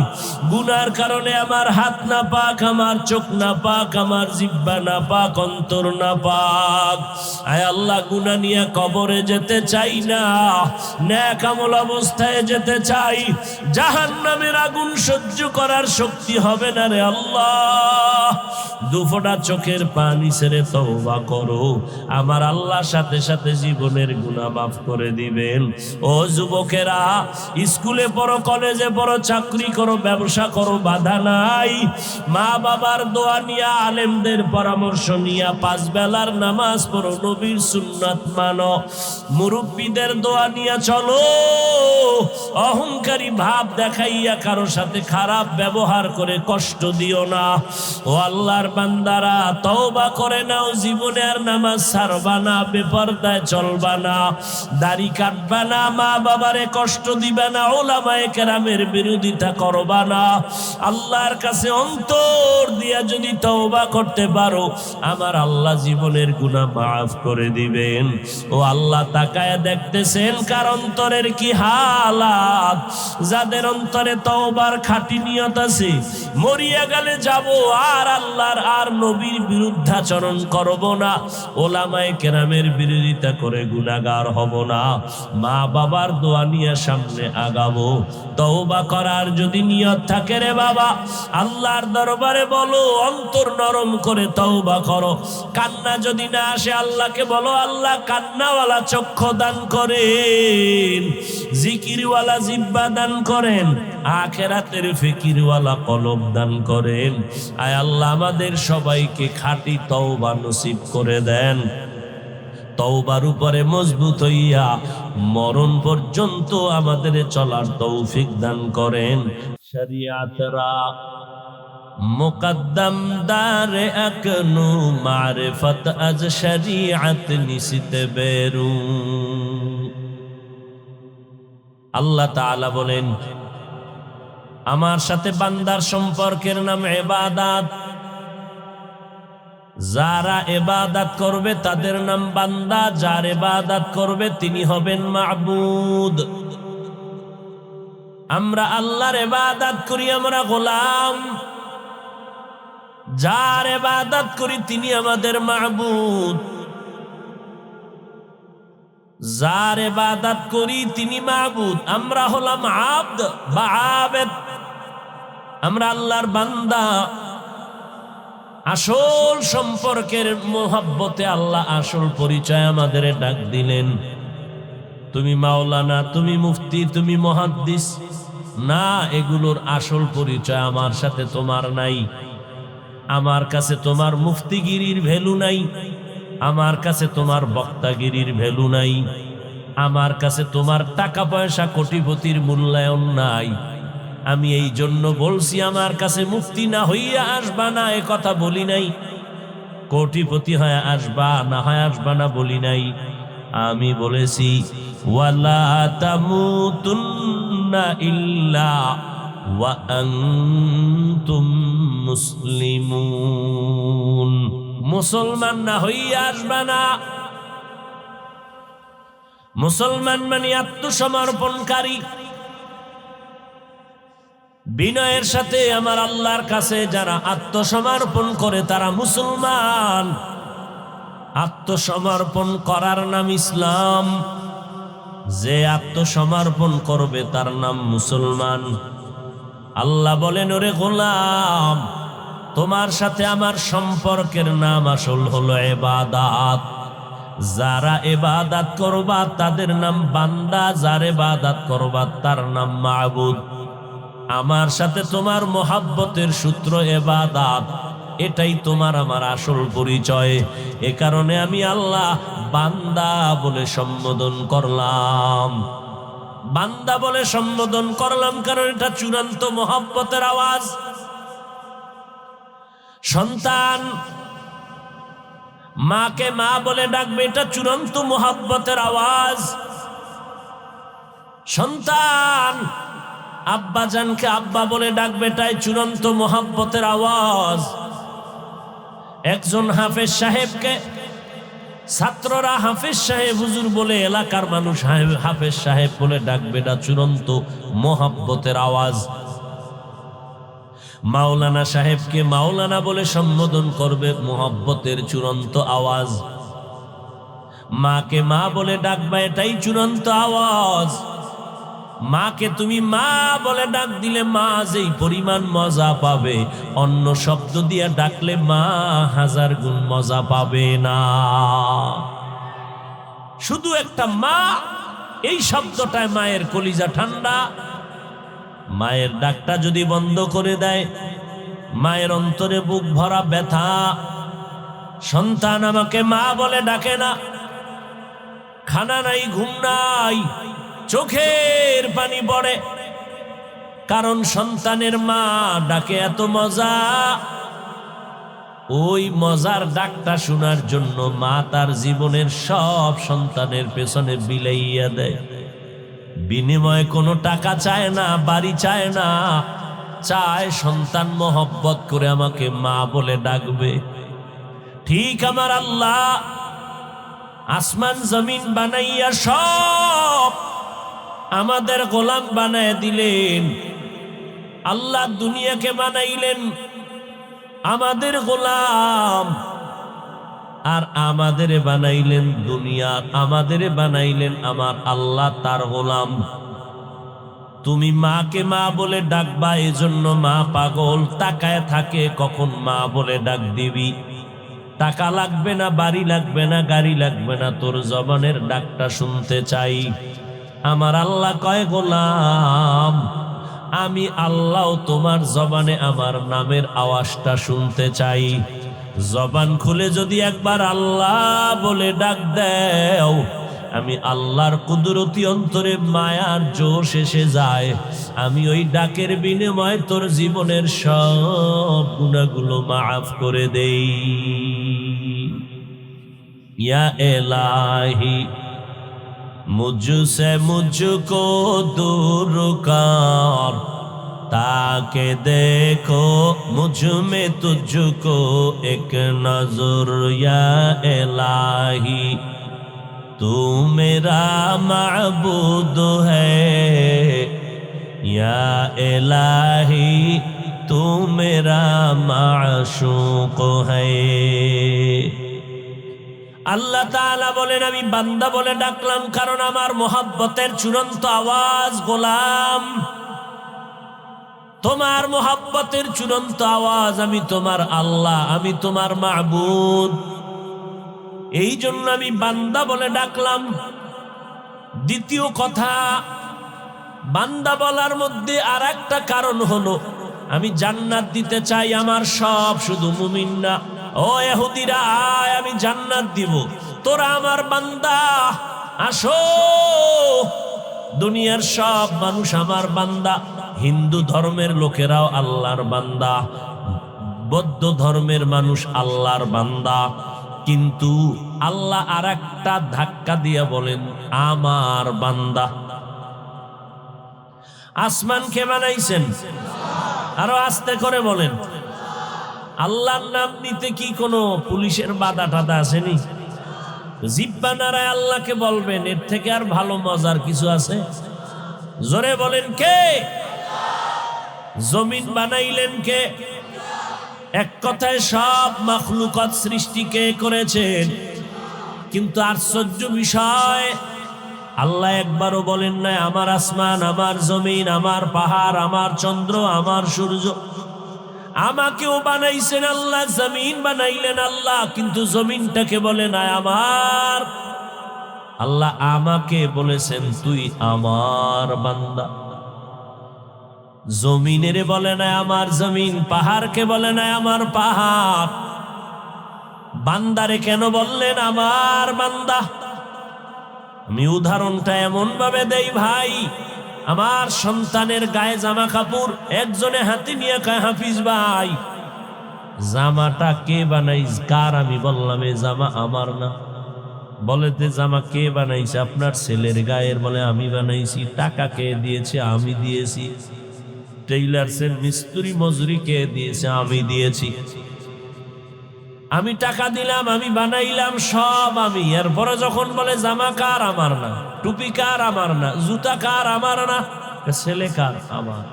গুনার কারণে আমার হাত না পাক, আমার চোখ না পাক, আমার জিহ্বা না পাক, অন্তর না পাক। আয় আল্লাহ, গুনাহ নিয়ে কবরে যেতে চাই না, নেক আমল অবস্থায় যেতে চাই। জাহান্নামের আগুন সহ্য করার শক্তি হবে না রে আল্লাহ। দুফোঁটা চোখের পানি ছেড়ে তওবা করো, আমার আল্লাহর সাথে সাথে জীবনের গুনাহ মাফ করে দিবেন। ও যুবকেরা, স্কুলে পড়ো, কলেজে পড়ো, চাকরি করো, ব্যবসা করো, বাধা নাই। মা বাবার দোয়া নিয়া, আলেমদের পরামর্শ নিয়া পাঁচ বেলার নামাজ পড়ো, নবীর সুন্নাত মানো, মুরব্বীদের দোয়া নিয়া চলো। অহংকারী ভাব দেখাইয়া কারো সাথে খারাপ ব্যবহার করে কষ্ট দিও না। ও আল্লাহর বান্দারা, তওবা করে নাও, জীবনে আর নামাজ ছাড়বা না, বেপরদায় চলবা না, দাড়ি কাটবা না, মা বাবারে কষ্ট দিবা না, ওলামায়ে কেরামের বিরোধিতা করবা না। আল্লাহর কাছে অন্তর দিয়া যদি তওবা করতে পারো, আমার আল্লাহ জীবনের গুনাহ মাফ করে দিবেন। ও আল্লাহ তাকায়া দেখতেছেন কার অন্তরের কি হালাত। যাদের অন্তরে তওবার খাঁটি নিয়ত আছে, মরিয়া গেলে যাব আর আল্লাহর আর নবীর বিরুদ্ধাচরণ করব না, ওলামায়ে কেরামের বিরোধিতা করে গুনাহগার হব না, মা বাবার দোয়া নিয়ে সামনে আগাবো। তওবা করার যদি নিয়ত থাকে রে বাবা, আল্লাহর দরবারে বলো, অন্তর নরম করে তওবা করো। কান্না যদি না আসে, আল্লাহকে বলো, আল্লাহ কান্নাওয়ালা চক্ষু দান করেন, জিকিরওয়ালা জিহ্বা দান করেন, আখিরাতের ফিকিরওয়ালা কলব দান করেন। আয় আল্লাহ, আমাদের সবাইকে খাঁটি তওবা নসিব করে দেন। তওবার উপরে মজবুত হইয়া মরণ পর্যন্ত আমাদের চলার তৌফিক দান করেন। শরিয়াতরা মুকদ্দম দারে আকনু, মারিফত আজ শরিয়াত নিসিত বেরু। আল্লাহ তাআলা বলেন, আমার সাথে বান্দার সম্পর্কের নাম ইবাদত। যারা ইবাদত করবে তাদের নাম বান্দা, যার ইবাদত করবে তিনি হবেন মাবুদ। আমরা আল্লাহর ইবাদত করি, আমরা গোলাম। যার ইবাদত করি তিনি আমাদের মাবুদ। যার ইবাদত করি তিনি মাবুদ, আমরা হলাম আব্দ বা আবেদ। আমরা আল্লাহর বান্দা। আসল সম্পর্কের মোহাব্বতে আল্লাহ আসল পরিচয় আমাদের ডাক দিলেন। তুমি মাওলানা, তুমি মুফতি, তুমি মুহাদ্দিস না, এগুলোর আসল পরিচয় আমার সাথে তোমার নাই। আমার কাছে তোমার মুফতিগিরির ভ্যালু নাই, আমার কাছে তোমার বক্তাগিরির ভ্যালু নাই, আমার কাছে তোমার টাকা পয়সা কোটিপতির মূল্যায়ন নাই। আমি এই জন্য বলছি, আমার কাছে মুফতি না হইয়া আসবা না, এ কথা বলি নাই। কোটিপতি হয়ে আসবা না হয় আসবা না বলি নাই। আমি বলেছি, ওয়ালা তামুতুন্না ইল্লা ওয়া আনতুম মুসলিমুন। মুসলমান না হইয়া আসবা না। মুসলমান মানে আত্মসমর্পণকারী। বিনয়ের সাথে আমার আল্লাহর কাছে যারা আত্মসমর্পণ করে তারা মুসলমান। আত্মসমর্পণ করার নাম ইসলাম। যে আত্মসমর্পণ করবে তার নাম মুসলমান। আল্লাহ বলেন, ওরে গোলাম, তোমার সাথে আমার সম্পর্কের নাম আসল হলো ইবাদত। যারা ইবাদত করবা তাদের নাম বান্দা, যার ইবাদত করবা তার নাম মাবুদ। আমার সাথে তোমার মোহাব্বতের সূত্র ইবাদত, এটাই তোমার আমার আসল পরিচয়। এ কারণে আমি আল্লাহ বান্দা বলে সম্বোধন করলাম। বান্দা বলে সম্বোধন করলাম কারণ এটা চূড়ান্ত মোহাব্বতের আওয়াজ। সন্তান মাকে মা বলে ডাকবে, এটা চূড়ান্ত মোহাব্বতের আওয়াজ। সন্তান আব্বাজানকে আব্বা বলে ডাকবে, এটাই চূড়ান্ত মোহাব্বতের আওয়াজ। একজন হাফেজ সাহেবকে ছাত্ররা হাফেজ সাহেব হুজুর বলে, এলাকার মানুষ হাফেজ সাহেব বলে ডাকবে, এটা চূড়ান্ত মোহাব্বতের আওয়াজ। মাওলানা সাহেবকে মাওলানা বলে সম্বোধন করবে, মোহাব্বতের চূড়ান্ত আওয়াজ। মাকে মা বলে ডাকবা, এটাই চূড়ান্ত আওয়াজ। মাকে তুমি মা বলে ডাক দিলে মা যেই পরিমাণ মজা পাবে, অন্য শব্দ দিয়ে ডাকলে মা 1000 গুণ মজা পাবে না। শুধু একটা মা, এই শব্দটায় মায়ের কলিজা ঠান্ডা। মায়ের ডাকটা যদি বন্ধ করে দেয়, মায়ের অন্তরে বুক ভরা ব্যথা। সন্তান আমাকে মা বলে ডাকে না, খানা নাই, ঘুম নাই, চোখের পানি পড়ে, কারণ সন্তানের মা ডাকে এত মজা। ওই মজার ডাকটা শোনার জন্য মা তার জীবনের সব সন্তানের পেছনে বিলাইয়া দেয়। বিনিময়ে কোনো টাকা চায় না, বাড়ি চায় না, চায় সন্তান মোহব্বত করে আমাকে মা বলে ডাকবে। ঠিক আমার আল্লাহ আসমান জমিন বানাইয়া সব আমাদের গোলাম বানায় দিলেন। আল্লাহ দুনিয়াকে বানাইলেন আমাদের গোলাম, আর আমাদের বানাইলেন দুনিয়া, আমাদের বানাইলেন আমার আল্লাহ তার গোলাম। তুমি মাকে মা বলে ডাকবা, এজন্য মা পাগল, তাকায় থাকে কখন মা বলে ডাক দিবি। টাকা লাগবে না, বাড়ি লাগবে না, গাড়ি লাগবে না, তোর জবানের ডাকটা শুনতে চাই। আমার আল্লাহ কয়, গোলাম আমি আল্লাহ তোমার জবানে আমার নামের আওয়াজটা শুনতে চাই। জবান খুলে যদি একবার আল্লাহ বলে ডাক দেও, আমি আল্লাহর কুদরতি অন্তরে মায়ার জোশ এসে যায়। আমি ওই ডাকের বিনিময়ে তোর জীবনের সব গুনাহগুলো মাফ করে দেই। ইয়া ইলাহি मुझसे मुझको दूर कर, ताके देखो मुझ में तुझको एक नजर। या इलाही तू मेरा माबूद है, या इलाही तू मेरा माशूक है। আল্লাহ তাআলা বলেন, আমি বান্দা বলে ডাকলাম কারণ আমার মোহাব্বতের চূড়ান্ত আওয়াজ গোলাম। তোমার মোহাব্বতের চূড়ান্ত আওয়াজ আমি তোমার আল্লাহ, আমি তোমার মাবুদ। এই জন্য আমি বান্দা বলে ডাকলাম। দ্বিতীয় কথা, বান্দা বলার মধ্যে আর একটা কারণ হলো, আমি জান্নাত দিতে চাই আমার সব, শুধু মুমিন না। ও ইহুদিরা আয়, আমি জান্নাত দিব, তোরা আমার বান্দা, আসো। দুনিয়ার সব মানুষ আমার বান্দা। হিন্দু ধর্মের লোকেরাও আল্লাহর বান্দা, বৌদ্ধ ধর্মের মানুষ আল্লাহর বান্দা। কিন্তু আল্লাহ আর একটা ধাক্কা দিয়ে বলেন আমার বান্দা। আসমান কে বানাইছেন? আরো আস্তে করে বলেন। আল্লাহর নাম নিতে কি কোনো পুলিশের বাধা টাধা আসেনি? জিব্বা নাড়ায় আল্লাহকে বলবেন, এর থেকে আর ভালো মজার কিছু আছে? জোরে বলেন কে? জমিন বানাইলেন কে? এক কথায় সব মাখলুকাত সৃষ্টি কে করেছেন? কিন্তু আশ্চর্য বিষয়, আল্লাহ একবারও বলেন না আমার আসমান, আমার জমিন, আমার পাহাড়, আমার চন্দ্র, আমার সূর্য। আমাকেও বানাইছেন আল্লাহ, জমিন বানাইলেন আল্লাহ, কিন্তু জমিনটাকে বলে না আমার। আল্লাহ আমাকে বলেছেন তুই আমার বান্দা। জমিনের বলে না আমার জমিন, পাহাড়কে বলে না আমার পাহাড়। বান্দারে কেন বললেন আমার বান্দা? আমি উদাহরণটা এমন ভাবে দেই ভাই, আমার সন্তানের গায়ে জামা কাপড় একজনে হাতে নিয়ে কয় হাফিজ ভাই জামাটা কে বানাইছে? কার? আমি বললাম এ জামা আমার না। বলে তে জামা কে বানাইছে? আপনার ছেলের গায়ের। বলে আমি বানাইছি। টাকা কে দিয়েছে? আমি দিয়েছি। টেইলার্সের মিস্ত্রি মজুরি কে দিয়েছে? আমি দিয়েছি। আমি টাকা দিলাম, আমি বানাইলাম, সব আমি। এরপরে যখন বলে জামা কার? আমার না। টুপি কার? আমার না। জুতা কার? আমার না। ছেলে কার? আমার।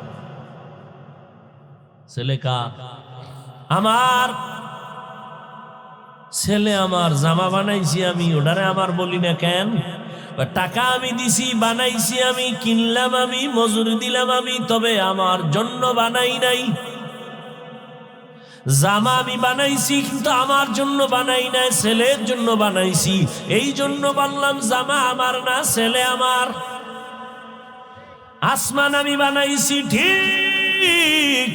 ছেলে কার? আমার। ছেলে আমার, জামা বানাইছি আমি, ওটারে আমার বলি না কেন? টাকা আমি দিছি, বানাইছি আমি, কিনলাম আমি, মজুরি দিলাম আমি, তবে আমার জন্য বানাই নাই। জামা আমি বানাইছি কিন্তু আমার জন্য বানাই নাই, ছেলের জন্য বানাইছি। এই জন্য বললাম জামা আমার না, ছেলে আমার। আসমান আমি বানাইছি ঠিক,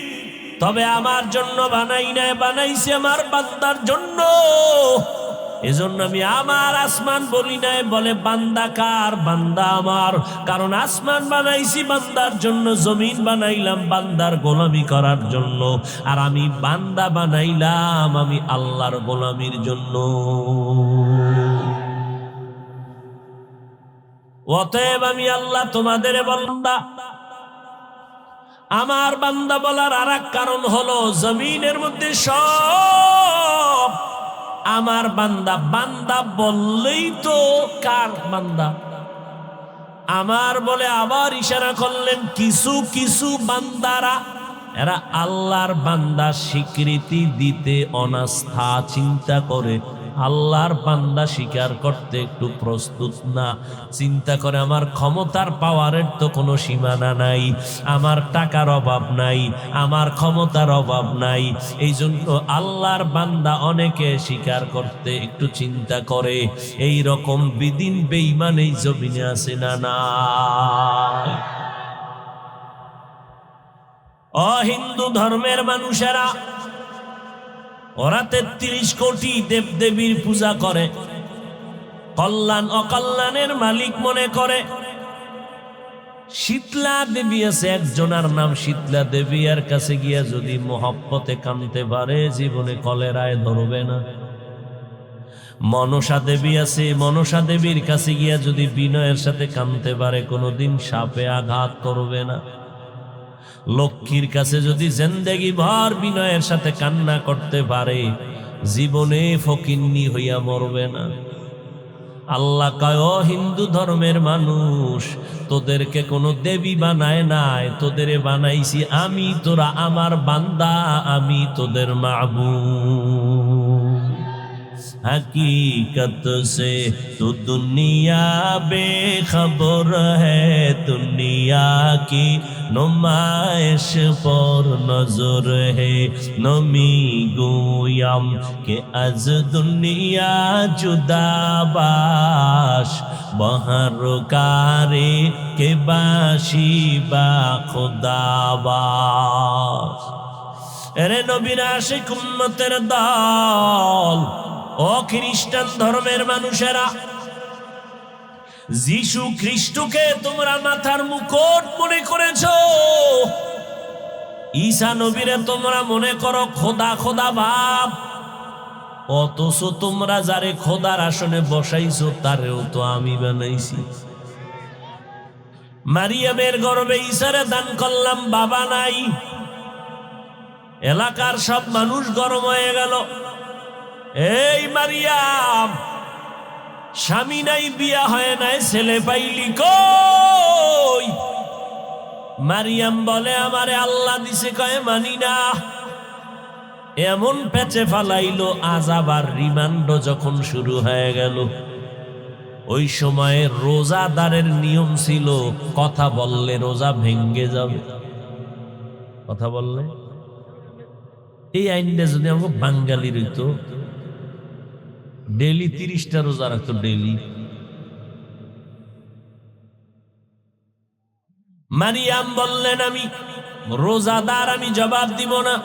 তবে আমার জন্য বানাই নাই, বানাইছি আমার বান্দার জন্য। এজন্য আমি আমার আসমান বলি নাই। বলে বান্দা কার? বান্দা আমার। কারণ আসমান বানাইছি বান্দার জন্য, জমিন বানাইলাম বান্দার গোলামি করার জন্য, আর আমি বান্দা বানাইলাম আমি আল্লাহর গোলামির জন্য। অতএব আমি আল্লাহ তোমাদের বান্দা। আমার বান্দা বলার আর এক কারণ হলো, জমিনের মধ্যে সব আমার বান্দা। বান্দা বললেই তো কার বান্দা? আমার বলে আবার ইশারা করলেন কিছু কিছু বান্দারা, এরা আল্লাহর বান্দা স্বীকৃতি দিতে অনাস্থা, চিন্তা করে আল্লাহর বান্দা স্বীকার করতে একটু প্রস্তুত না। চিন্তা করে আমার ক্ষমতার পাওয়ারের তো কোনো সীমানা নাই, আমার টাকার অভাব নাই, আমার ক্ষমতার অভাব নাই। এই জন্য আল্লাহর বান্দা অনেকে স্বীকার করতে একটু চিন্তা করে। এই রকম বিদিন বেঈমান এই জমিনে আছে না না? অহিন্দু ধর্মের মানুষেরা, ওরা 33 কোটি দেবদেবীর পূজা করে, কল্যাণ অকল্যাণের মালিক মনে করে। শীতলা দেবী আছে একজনের নাম শীতলা দেবী, এর কাছে গিয়া যদি মহব্বতে কাঁদতে পারে জীবনে কলেরায় ধরবে না। মনসা দেবী আছে, মনসা দেবীর কাছে গিয়া যদি বিনয়ের সাথে কাঁদতে পারে কোনোদিন সাপে আঘাত করবে না। লক্ষ্মীর কাছে যদি জিন্দেগি ভর বিনয়ের সাথে কান্না করতে পারে জীবনে ফকিন্নি হইয়া মরবে না। আল্লাহ কয়, ও হিন্দু ধর্মের মানুষ, তোদেরকে কোনো দেবী বানায় নাই, তোদের বানাইছি আমি, তোরা আমার বান্দা, আমি তোদের মাবুদ। हकीकत से तो दुनिया बेखबर है, दुनिया की नुमाइश पर नजर है। नमी गोयम के अज दुनिया जुदाबाश, बहर कारे के बाशी बा खुदाबाश। এরে নবীর আশিক উম্মতের দল, ও খ্রিস্টান ধর্মের মানুষেরা, যিশু খ্রিস্টকে তোমরা মাথার মুকুট মনে করেছো, ঈসা নবীরে তোমরা মনে করো খোদা খোদা ভাব, অথচ তোমরা যারে খোদার আসনে বসাইছো তারেও তো আমি বানাইছি। মারিয়ামের গর্ভে ঈসারে দান করলাম, বাবা নাই। এলাকার সব মানুষ গরম হয়ে গেল, এই মারিয়াম, স্বামী নাই, বিয়া হয় নাই, ছেলে পাইলি কই? মারিয়াম বলে আমারে আল্লাহ দিছে, কয় মানি না। এমন পেঁচে ফালাইলো, আযাব আর রিমান্ড যখন শুরু হয়ে গেল। ওই সময়ে রোজাদারের নিয়ম ছিল, কথা বললে রোজা ভেঙ্গে যাবে। কথা বললে এই আইনটা যদি আমাকে বাঙালির হইতো, ডেইলি 30টা রোজা রাখতো ডেইলি। মারিয়াম বললেন, আমি রোজাদার, আমি জবাব দিব না।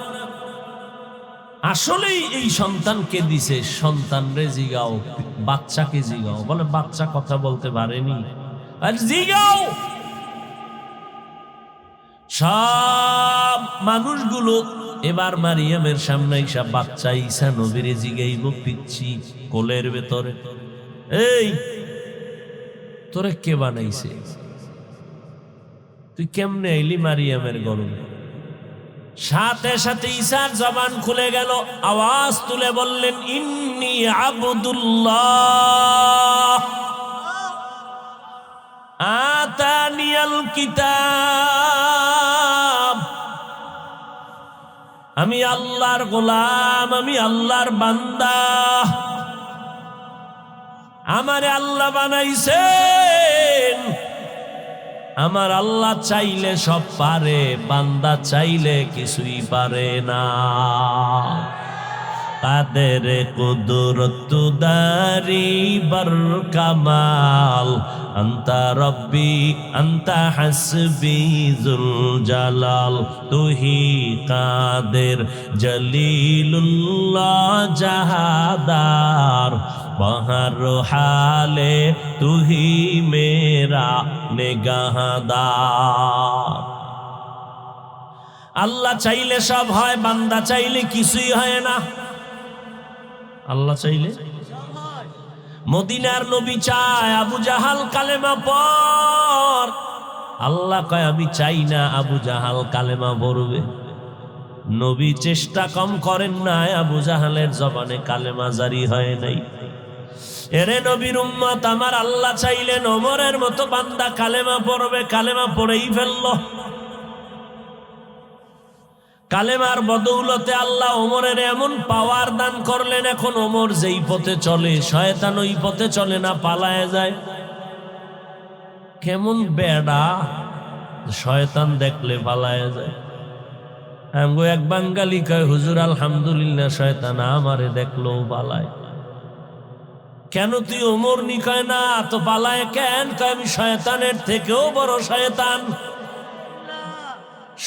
আসলেই এই সন্তানকে দিছে, সন্তানরে জিগাও, বাচ্চাকে জিগাও। বলে বাচ্চা কথা বলতে পারেনি, আর জিগাও। সব মানুষগুলো এবার মারিয়ামের সামনে ঈসা বাচ্চা ঈসা নবীরে জিগাইব, পিচ্ছি কোলের ভেতরে, এই তোরে কে বানাইছে, তুই কেমনে আইলি মারিয়ামের গর্ভে? সাথে সাথে ঈসার জবান খুলে গেল, আওয়াজ তুলে বললেন, ইন্নী আবদুল্লাহ আতানিয়াল কিতাব। আমি আল্লাহর গোলাম, আমি আল্লাহর বান্দা, আমারে আল্লাহ বানাইছেন। আমার আল্লাহ চাইলে সব পারে, বান্দা চাইলে কিছুই পারে না। কাদের কুদরত দারি বর কামাল, আন্তা রব্বি আন্তা হাসবি জুল জালাল। তুহি কাদের জলিলুল্লাহ জাহাদার, বহর হালে তুহি মেরা নিগাহদার। আল্লাহ চাইলে সব হয়, বান্দা চাইলে কিছুই হয় না। আল্লাহ চাইলে মদিনার নবী চায় আবু জাহাল কালেমা পড়, আল্লাহ কয় আমি চাই না আবু জাহাল কালেমা পড়বে। নবী চেষ্টা কম করেন নাই, আবু জাহালের জবানে কালেমা জারি হয় নাই। এরে নবীর উম্মত, আমার আল্লাহ চাইলেন ওমরের মতো বান্দা কালেমা পড়বে, কালেমা পড়েই ফেললো। কালেমার বদৌলতে আল্লাহ ওমরের এমন পাওয়ার দান করলেন, এখন ওমর যেই পথে চলে শয়তান ওই পথে চলে না, পালায় যায়। কেমন বেড়া, শয়তান দেখলে পালায় যায়। আমগো এক বাঙালি কয়, হুজুর আলহামদুলিল্লাহ শয়তান আমারে দেখলেও পালায়। কেন তুই ওমর নি? কয় না, তো পালায় কেন? কয় আমি শয়তানের থেকেও বড় শয়তান।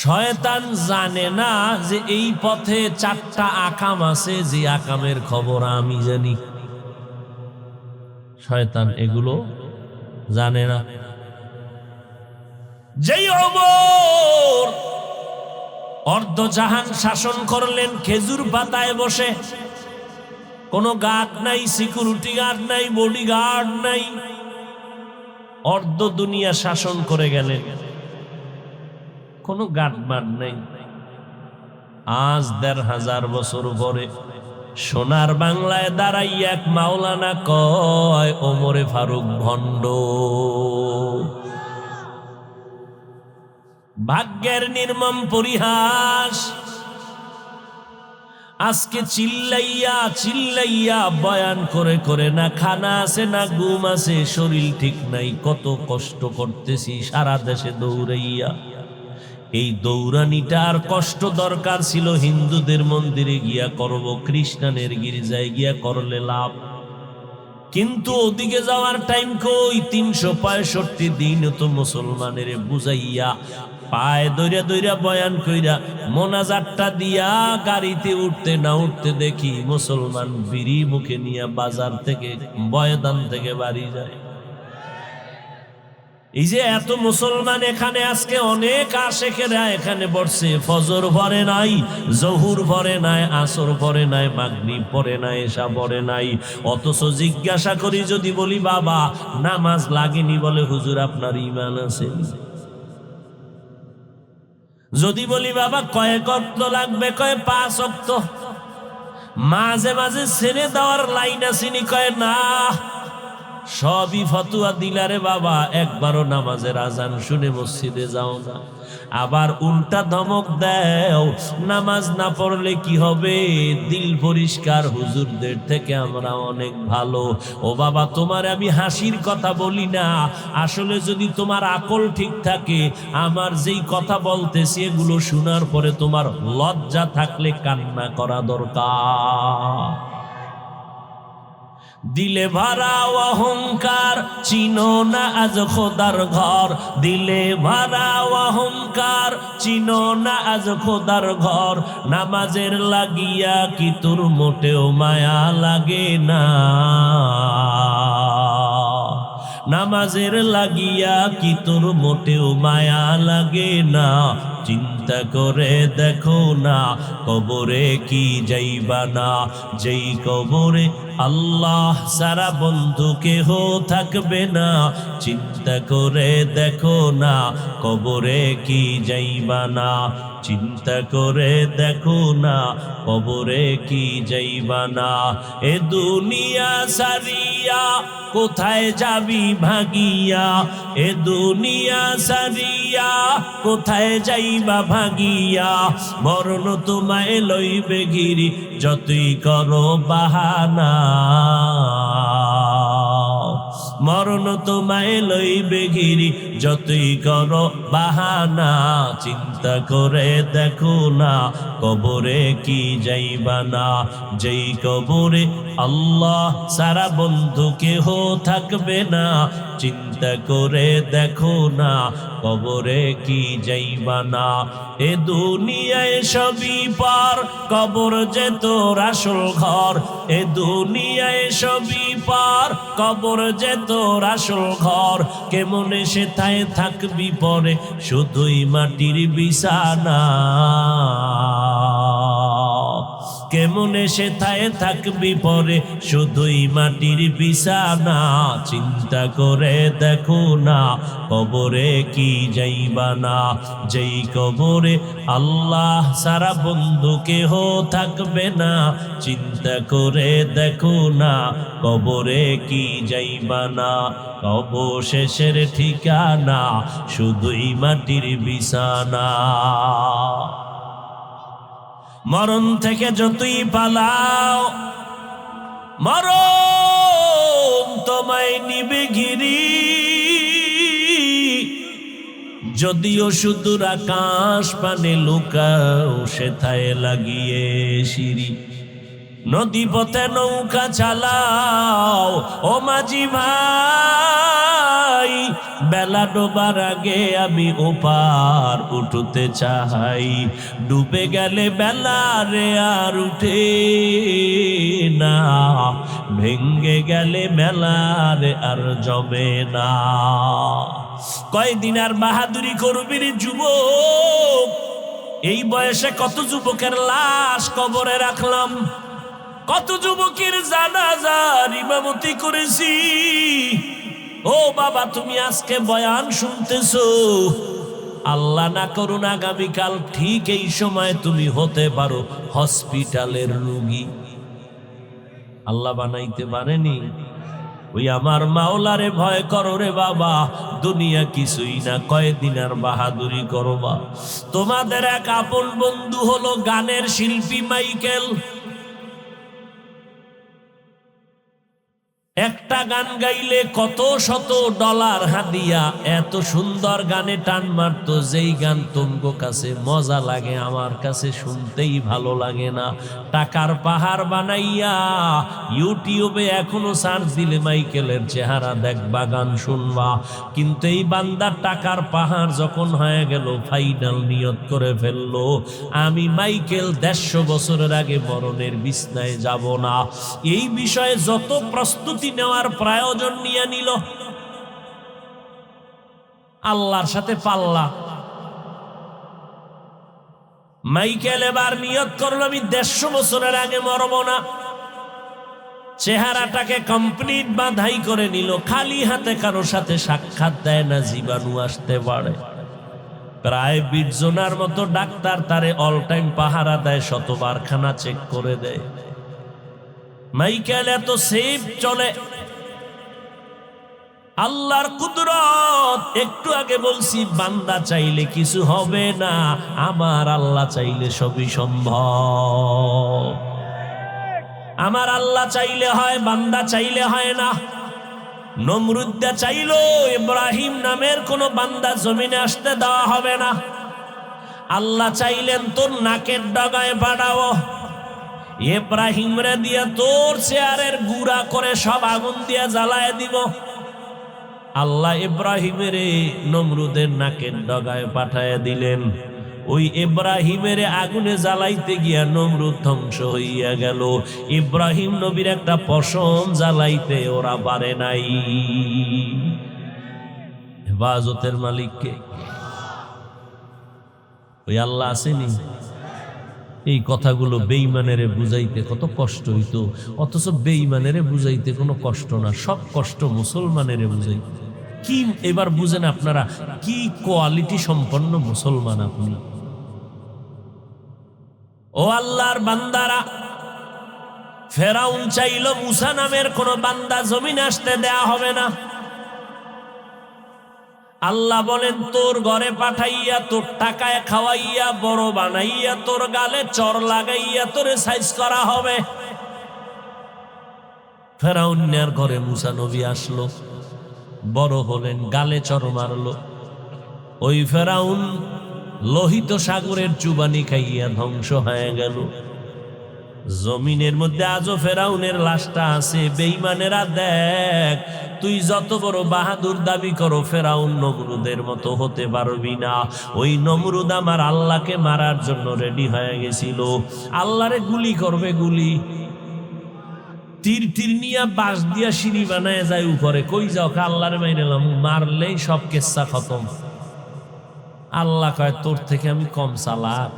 শয়তান জানে না যে এই পথে 4টা আকাম আছে, যে আকামের খবর আমি জানি। শয়তান এগুলো জানে না। যেই ওমর অর্ধজাহান শাসন করলেন খেজুর পাতায় বসে, কোনো গার্ড নাই, সিকিউরিটি গার্ড নাই, বডি গার্ড নাই, অর্ধ দুনিয়া শাসন করে গেলেন, কোনো গার্ডমার্ড নেই। আজ 1500 বছর পরে সোনার বাংলায় দাঁড়াই এক মাওলানা কয় ওমরে ফারুক ভণ্ড। ভাগ্যের নির্মম পরিহাস। আজকে চিল্লাইয়া চিল্লাইয়া বয়ান করে করে, না খানা আছে না ঘুম আছে, শরীর ঠিক নাই, কত কষ্ট করতেছি সারা দেশে দৌড়াইয়া। এই দৌড়ানিটার কষ্ট দরকার ছিল হিন্দুদের মন্দিরে গিয়া করব, খ্রিস্টানের গির্জায় গিয়া করলে লাভ। কিন্তু ওদিকে যাওয়ার টাইম কই? 365 দিন তো মুসলমানের বুঝাইয়া পায়ে দইরা দইরা বয়ান কইরা মোনাজাতটা দিয়া গাড়িতে উঠতে না উঠতে দেখি মুসলমান বিড়ি মুখে নিয়ে বাজার থেকে বয়দান থেকে বাড়ি যায়। এই যে এত মুসলমান এখানে, আজকে অনেক আশেকেরা এখানে বসছে, ফজর পড়ে নাই, জহুর পড়ে নাই, আসর পড়ে নাই, মাগরিব পড়ে নাই, এশা পড়ে নাই। অথচ জিজ্ঞাসা করি যদি বলি বাবা নামাজ লাগেনি, বলে হুজুর আপনার ঈমান আছে? যদি বলি বাবা কয়েক ওয়াক্ত লাগবে, কয় 5 ওয়াক্ত। মাঝে মাঝে ছেড়ে দেওয়ার লাইন আসেনি, কয় না সবই ফতুয়া দিলারে বাবা, একবারও নামাজের আজান শুনে মসজিদে যাও না। আবার উল্টা ধমক দেও, নামাজ না পড়লে কি হবে, দিল পরিষ্কার, হুজুরদের থেকে আমরা অনেক ভালো। ও বাবা, তোমার আমি হাসির কথা বলি না, আসলে যদি তোমার আকল ঠিক থাকে, আমার যেই কথা বলতেছি এগুলো শোনার পরে তোমার লজ্জা থাকলে কান্না করা দরকার। দিলে ভরা অহংকার, চিনো না আজ খোদার ঘর। দিলে ভরা অহংকার, চিনো না আজ খোদার ঘর। নামাজের লাগিয়া কি তোর মোটেও মায়া লাগে না? নামাজের লাগিয়া কি তোর মোটেও মায়া লাগে না? চিন্তা করে দেখো না, কবরে কি যাইবা না? যেই কবরে আল্লাহ সারা বন্ধু কেহ থাকবে না। চিন্তা করে দেখো না, কবরে কি যাইবা না? চিন্তা করে দেখো না, কবরে কি যাইবা না? এ দুনিয়া সারিয়া কোথায় যাবি ভাগিয়া? এ দুনিয়া সারিয়া কোথায় যাইবা ভাগিয়া? মরণ তোমায় লইবে ঘিরি, যতই করো বাহানা। মরণ তোমায় লইবে ঘিরি, যতই করো বাহানা। চিন্তা করে দেখো না, কবরে কি যাইবা না? যেই কবরে আল্লাহ সারা বন্ধু কেহ থাকবে না। চিন্তা করে দেখো না, কবরে কি যাইবা না? এ দুনিয়ায় সবই পার, কবর যে তোর আসল ঘর। এ দুনিয়ায় সবই পার, কবর যে তোর আসল ঘর। কেমনে সেথায় থাকবি পরে, শুধুই মাটির বিছানা। কেমনে সেথায় থাকবি পরে, শুধুই মাটির বিছানা। চিন্তা করে দেখো না, কবরে কি যাইবা না? যেই কবরে আল্লাহ সারা বন্ধু কেহ থাকবে না। চিন্তা করে দেখো না, কবরে কি যাইবা না? অবশেষের ঠিকানা শুধুই মাটির বিছানা। মরণ থেকে যতই পালাও, মরণ তোমায় নিবে ঘিরি। যদিও সুদূর আকাশ পানে লুকাও, সেথায় লাগিয়ে সিঁড়ি। নদী পথে নৌকা চালাও ও মাঝি ভাই, বেলা ডোবার আগে আমি ওপার উঠতে চাই। ডুবে গেলে বেলা রে আর উঠে না, ভেঙ্গে গেলে মেলা রে আর জমে না। কয়দিন আর বাহাদুরি করবি রে যুবক? এই বয়সে কত যুবকের লাশ কবরে রাখলাম, কত যুবকের জানাজার ইমামতি করেছি। ও বাবা, তুমি আজকে বয়ান শুনতেছো, আল্লাহ না করুন আগামীকাল ঠিক এই সময় তুমি হতে পারো হসপিটালের রোগী। আল্লাহ বানাইতে পারেনি? ওই আমার মাওলারে ভয় করো রে বাবা, দুনিয়া কিছুই না, কয়দিন আর বাহাদুরি করবা। তোমাদের এক আপন বন্ধু হলো গানের শিল্পী মাইকেল। একটা গান গাইলে কত শত ডলার হাদিয়া। এত সুন্দর গানে টান মারতো, যেই গান তোমগো কাছে মজা লাগে, আমার কাছে শুনতেই ভালো লাগে না। টাকার পাহাড় বানাইয়া ইউটিউবে এখনো সার্চ দিলে মাইকেলের চেহারা দেখবা, গান শুনবা। কিন্তু এই বান্দার টাকার পাহাড় যখন হয়ে গেল, ফাইনাল নিয়ত করে ফেললো, আমি মাইকেল 150 বছরের আগে মরণের বিছনায় যাব না। এই বিষয়ে যত প্রস্তুতি নেওয়ার প্রয়োজন নিয়ে নিল, আল্লাহর সাথে পাল্লা। মাইকেল এবার নিয়ত করলো, আমি 150 বছরের আগে মরব না। চেহারাটাকে কমপ্লিট বাঁধাই করে নিল, খালি হাতে কারো সাথে সাক্ষাৎ দেয় না, জীবাণু আসতে পারে। প্রায় 20 জনের মতো ডাক্তার তারে অল টাইম পাহারা দেয়, শতবার খানা চেক করে দেয়। মাইকেল এত সেফ চলে, আল্লাহর কুদরত। একটু আগে বলছি বান্দা চাইলে কিছু হবে না, আমার আল্লাহ চাইলে সবই সম্ভব। আমার আল্লাহ চাইলে হয়, বান্দা চাইলে হয় না। নমরুদ্দা চাইলো ইব্রাহিম নামের কোন বান্দা জমিনে আসতে দেওয়া হবে না। আল্লাহ চাইলেন তোর নাকের ডগায় বাড়াও, ইব্রাহিম রে দিয়া তোর চেয়ারের গুড়া করে সব আগুন দিয়া জ্বালায় দিব। আল্লাহ ইব্রাহিমের নমরুদের নাকের ডগায় পাঠায় দিলেন। ওই ইব্রাহিমের আগুনে জ্বালাইতে গিয়া নমরুদ ধ্বংস হইয়া গেল। ইব্রাহিম নবীর একটা পশম জ্বালাইতে ওরা পারে নাই। হেফাজতের মালিককে ওই আল্লাহ আসেনি। এই কথাগুলো বেঈমানেরে বুঝাইতে কত কষ্ট হইতো, অথচ বেঈমানেরে বুঝাইতে কোনো কষ্ট না, সব কষ্ট মুসলমানেরে বুঝাইতে। কি এবার বুঝেন আপনারা কি কোয়ালিটি সম্পন্ন মুসলমান আপনি। ও আল্লাহর বান্দারা, ফেরাউন চাইল মুসা নামের কোন বান্দা জমিনে আসতে দেয়া হবে না। আল্লাহ বলেন তোর ঘরে পাঠাইয়া, তোর টাকায় খাওয়াইয়া, বড় বানাইয়া, তোর গালে চর লাগাইয়া তোরে সাইজ করা হবে। ফেরাউনের ঘরে মুসা নবী আসলো, বড় হলেন, গালে চর মারলো। ওই ফেরাউন লোহিত সাগরের চুবানি খাইয়া ধ্বংস হয়ে গেল। জমিনের মধ্যে আজও ফেরাউনের লাশটা আছে। বেঈমানেরা দেখ, তুই যত বড় বাহাদুর দাবি করো, ফেরাউন নমরুদের মতো হতে পারবি না। ওই নমরুদ আমার আল্লাহকে মারার জন্য রেডি হয়ে গেছিল। আল্লাহরে গুলি করবে, গুলি তীর তীর নিয়া বাঁশ দিয়া সিঁড়ি বানায় যায় উপরে। কই যাও? আল্লাহরে মাইরালাম, মারলেই সব কেচ্ছা খতম। আল্লাহ কয় তোর থেকে আমি কম চালাক।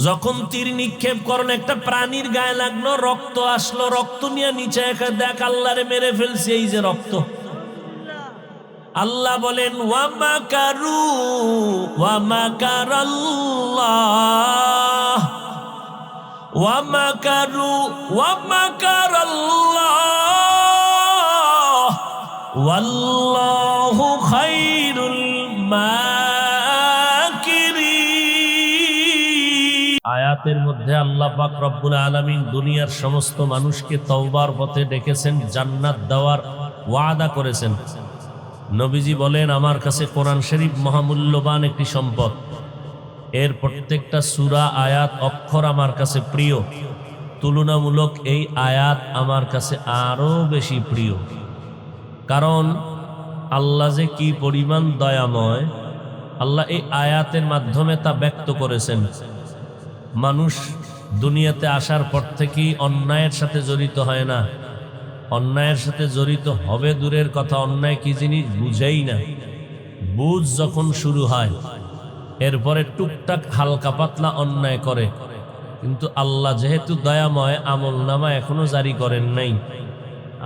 যখন তীর নিক্ষেপ করেন একটা প্রাণীর গায়ে লাগলো, রক্ত আসলো, রক্ত নিয়ে নিচে দেখ আল্লাহরে মেরে ফেলছে, এই যে রক্ত। আল্লাহ বলেন ওয়ামাকারু ওয়ামাকারাল্লাহ ওয়ামাকারু ওয়ামাকারাল্লাহ ওয়াল্লাহু খায়রুল মাকিরিন। আয়াতের মধ্যে আল্লাহ পাক রব্বুল আলামিন দুনিয়ার সমস্ত মানুষকে তওবার পথে ডেকেছেন, জান্নাত দেওয়ার ওয়াদা করেছেন। নবীজি বলেন আমার কাছে কোরআন শরীফ মহামূল্যবান একটি সম্পদ। এর প্রত্যেকটা সূরা, আয়াত, অক্ষর আমার কাছে প্রিয়। তুলনামূলক এই আয়াত আমার কাছে আরো বেশি প্রিয়, কারণ আল্লাহ যে কি পরিমাণ দয়াময়, আল্লাহ এই আয়াতের মাধ্যমে তা ব্যক্ত করেছেন। মানুষ দুনিয়াতে আসার পর থেকেই অন্যায়ের সাথে জড়িত হয় না, অন্যায়ের সাথে জড়িত হবে দূরের কথা, অন্যায় কি জিনিস বুঝেই না। বুঝ যখন শুরু হয়, এরপরে টুকটাক হালকা পাতলা অন্যায় করে। কিন্তু আল্লাহ যেহেতু দয়াময়, আমলনামা এখনো জারি করেন নাই।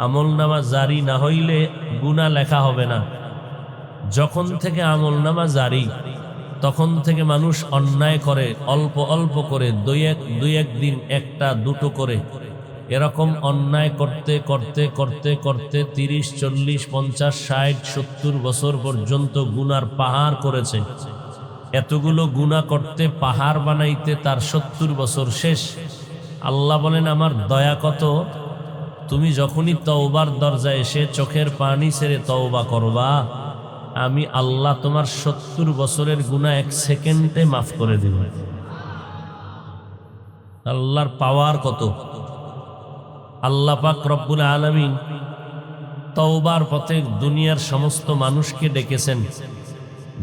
আমলনামা জারি না হইলে গুনাহ লেখা হবে না। যখন থেকে আমলনামা জারি, তখন থেকে মানুষ অন্যায় করে, অল্প অল্প করে, দুই এক দিন একটা দুটো করে, এরকম অন্যায় করতে করতে করতে করতে 30, 40, 50, 60, 70 বছর পর্যন্ত গুনার পাহাড় করেছে। এতগুলো গুনাহ করতে, পাহাড় বানাইতে তার 70 বছর শেষ। আল্লাহ বলেন আমার দয়া কত, তুমি যখনই তওবার দরজায় এসে চোখের পানি ছেড়ে তওবা করবা, আমি আল্লাহ তোমার 70 বছরের গুনাহ 1 সেকেন্ডে মাফ করে দিব। আল্লাহর পাওয়ার কত! আল্লাহ পাক রব্বুল আলামিন তওবার পথে দুনিয়ার সমস্ত মানুষকে ডেকেছেন।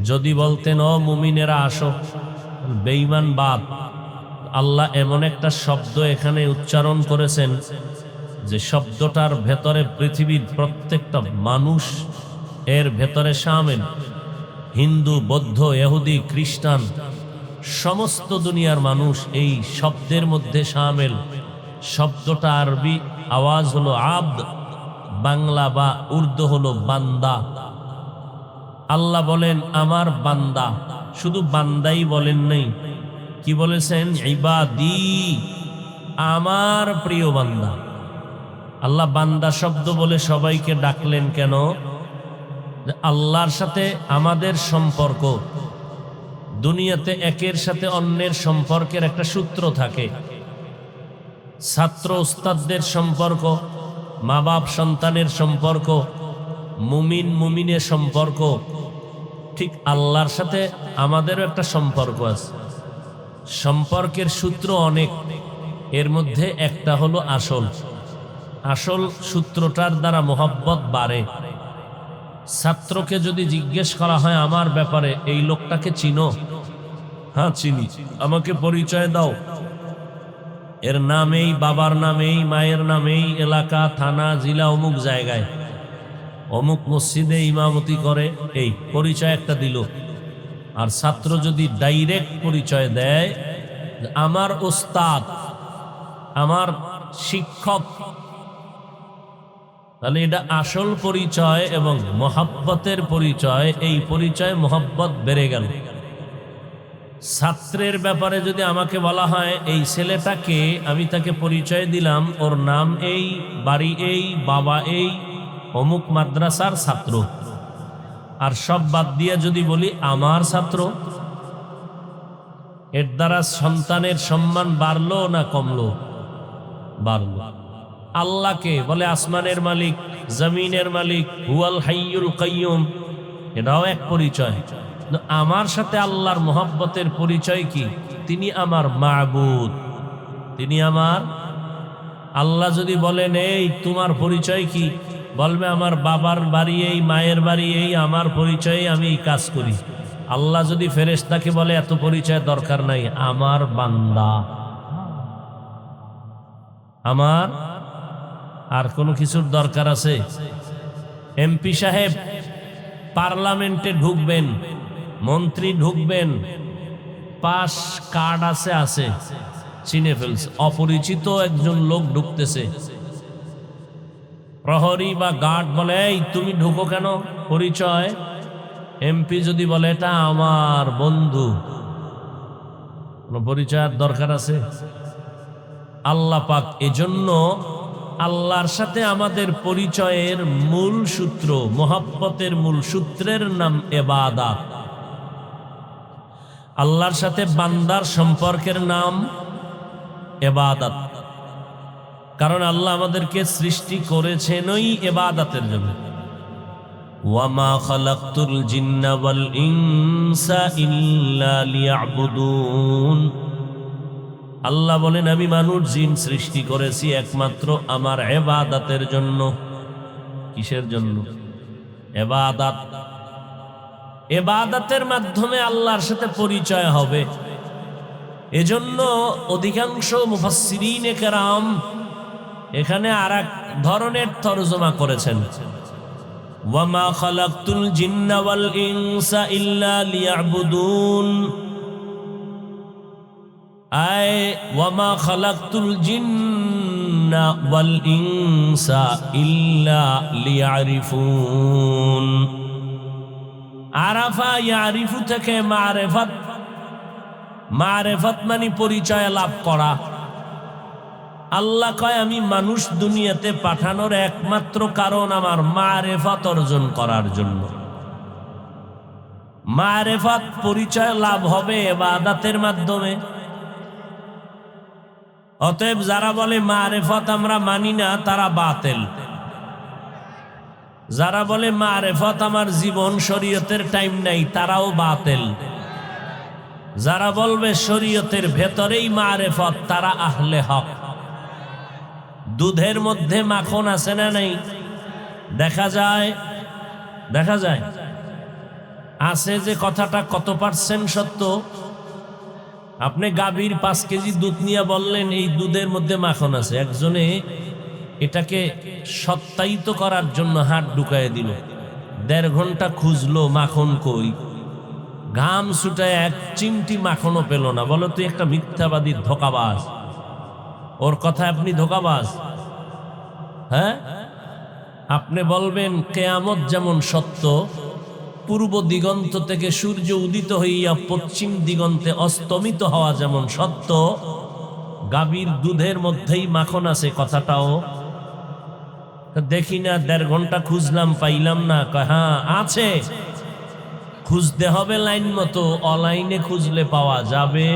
যদি বলতেন ও মুমিনেরা আসো, বেঈমান বাদ, আল্লাহ এমন একটা শব্দ এখানে উচ্চারণ করেছেন যে শব্দটার ভেতরে পৃথিবীর প্রত্যেকটা মানুষ এর ভেতরে শামিল। হিন্দু, বৌদ্ধ, ইহুদি, খ্রিস্টান, সমস্ত দুনিয়ার মানুষ এই শব্দের মধ্যে শামিল। শব্দটা আরবি আওয়াজ হলো আব্দ, বাংলা বা উর্দু হলো বান্দা। আল্লাহ বলেন আমার বান্দা, শুধু বান্দাই বলেন নাই, কি বলেছেন? ইবাদি, আমার প্রিয় বান্দা। আল্লাহ বান্দা শব্দ বলে সবাইকে ডাকলেন কেন? আল্লাহর সাথে আমাদের সম্পর্ক, দুনিয়াতে একের সাথে অন্যের সম্পর্কের একটা সূত্র থাকে। ছাত্র উস্তাদদের সম্পর্ক, মা বাপ সন্তানের সম্পর্ক, মুমিন মুমিনের সম্পর্ক, ঠিক আল্লাহর সাথে আমাদেরও একটা সম্পর্ক আছে। সম্পর্কের সূত্র অনেক, এর মধ্যে একটা হলো আসল সূত্রটার দ্বারা মোহাব্বত বাড়ে। ছাত্রকে যদি জিজ্ঞেস করা হয় আমার ব্যাপারে, এই লোকটাকে চিনো? হ্যাঁ চিনি। আমাকে পরিচয় দাও। এর নামেই, বাবার নামেই, মায়ের নামেই, এলাকা, থানা, জেলা, অমুক জায়গায়, অমুক মসজিদে ইমামতি করে, এই পরিচয় একটা দিল। আর ছাত্র যদি ডাইরেক্ট পরিচয় দেয়, আমার ওস্তাদ, আমার শিক্ষক, তাহলে এটা আসল পরিচয় এবং মোহাব্বতের পরিচয়। এই পরিচয় মোহাব্বত বেড়ে গেল। ছাত্রের ব্যাপারে যদি আমাকে বলা হয় এই ছেলেটাকে, আমি তাকে পরিচয় দিলাম, ওর নাম এই, বাড়ি এই, বাবা এই, অমুক মাদ্রাসার ছাত্র, আর সব বাদ দিয়ে যদি বলি আমার ছাত্র, এর দ্বারা সন্তানের সম্মান বাড়লো না কমলো? বাড়লো। আল্লাহকে বলে আসমানের মালিক, জমিনের মালিক, হুয়াল হাইয়ুল কাইয়ুম, এটাও এক পরিচয়। আমার সাথে আল্লাহর মোহাব্বতের পরিচয় কি? তিনি আমার মাবুদ, তিনি আমার আল্লাহ। যদি বলেন এই তোমার পরিচয় কি? বলবে আমার বাবার বাড়ি এই, মায়ের বাড়ি এই, আমার পরিচয়ে আমি এই কাজ করি। আল্লাহ যদি ফেরেশতাকে বলে এত পরিচয় দরকার নাই, আমার বান্দা, আমার আর কোনো কিছুর দরকার আছে? এমপি সাহেব পার্লামেন্টে ঢুকবেন, মন্ত্রী ঢুকবেন, পাস কার্ড আছে, চিনে ফেলছে। অপরিচিত একজন লোক ঢুকতেছে, প্রহরী বা গার্ড বলে এই তুমি ঢুকো কেন? পরিচয়। এমপি যদি বলে এটা আমার বন্ধু, কোনো পরিচয়ের দরকার আছে? আল্লাহ পাক এজন্য আল্লাহর সাথে আমাদের পরিচয়ের মূল সূত্র, মোহাব্বতের মূল সূত্রের নাম ইবাদত। আল্লাহর সাথে বান্দার সম্পর্কের নাম ইবাদত। কারণ আল্লাহ আমাদেরকে সৃষ্টি করেছেন ওই ইবাদতের জন্য। ওয়ামা খালাকতুল জিন্না ওয়াল ইনসা ইল্লা লিয়াবুদুন। আল্লাহ বলেন আমি মানুষ জিন সৃষ্টি করেছি একমাত্র আমার ইবাদতের জন্য। কিসের জন্য? ইবাদত। ইবাদতের মাধ্যমে আল্লাহর সাথে পরিচয় হবে। এজন্য অধিকাংশ মুফাসসিরিনে কেরাম এখানে আরেক ধরনের তরজমা করেছেন, ওয়ামা খালাকতুল জিন্না ওয়াল ইনসা ইল্লা লিয়াবুদুন, আয় ওয়ামা খালাকতুল জিন্না ওয়াল ইনসা ইল্লা লিয়ারিফুন। আরাফা ইয়ারিফু থেকে মারেফাত, মারেফাত মানে পরিচয় লাভ করা। আল্লাহ কয় আমি মানুষ দুনিয়াতে পাঠানোর একমাত্র কারণ আমার মারেফাত অর্জন করার জন্য। মারেফাত পরিচয় লাভ হবে ইবাদতের মাধ্যমে। অতএব যারা বলে মারেফাত আমরা মানি না তারা বাতিল। যারা বলে মারেফাত আমার জীবন শরীয়তের টাইম নাই তারাও বাতিল। যারা বলবে শরীয়তের ভেতরেই মারেফাত তারা আহলে হক। দুধের মধ্যে মাখন আছে না নাই? দেখা যায় আছে যে কথাটা কত পার্সেন্ট সত্য? আপনি গাভীর 5 কেজি দুধ নিয়ে বললেন এই দুধের মধ্যে মাখন আছে, একজনে এটাকে সত্যায়িত করার জন্য হাত ঢুকায় দিল, 1.5 ঘন্টা খুঁজলো মাখন কই, ঘাম ছুটায় এক চিমটি মাখনও পেল না। বলো তুই একটা মিথ্যাবাদী, ধোঁকাবাজ। ওর কথা আপনি ধোঁকাবাজ? হ্যাঁ, আপনি বলবেন কিয়ামত যেমন সত্য, পূর্ব দিগন্ত থেকে সূর্য উদিত হইয়া পশ্চিম দিগন্তে অস্তমিত হওয়া যেমন সত্য, গাভীর দুধের মধ্যেই মাখন আছে কথাটাও দেখি না, 1.5 ঘন্টা খুঁজলাম, পাইলাম না। কয় হ্যাঁ আছে, খুঁজতে হবে লাইন মতো, অনলাইনে খুঁজলে পাওয়া যাবে।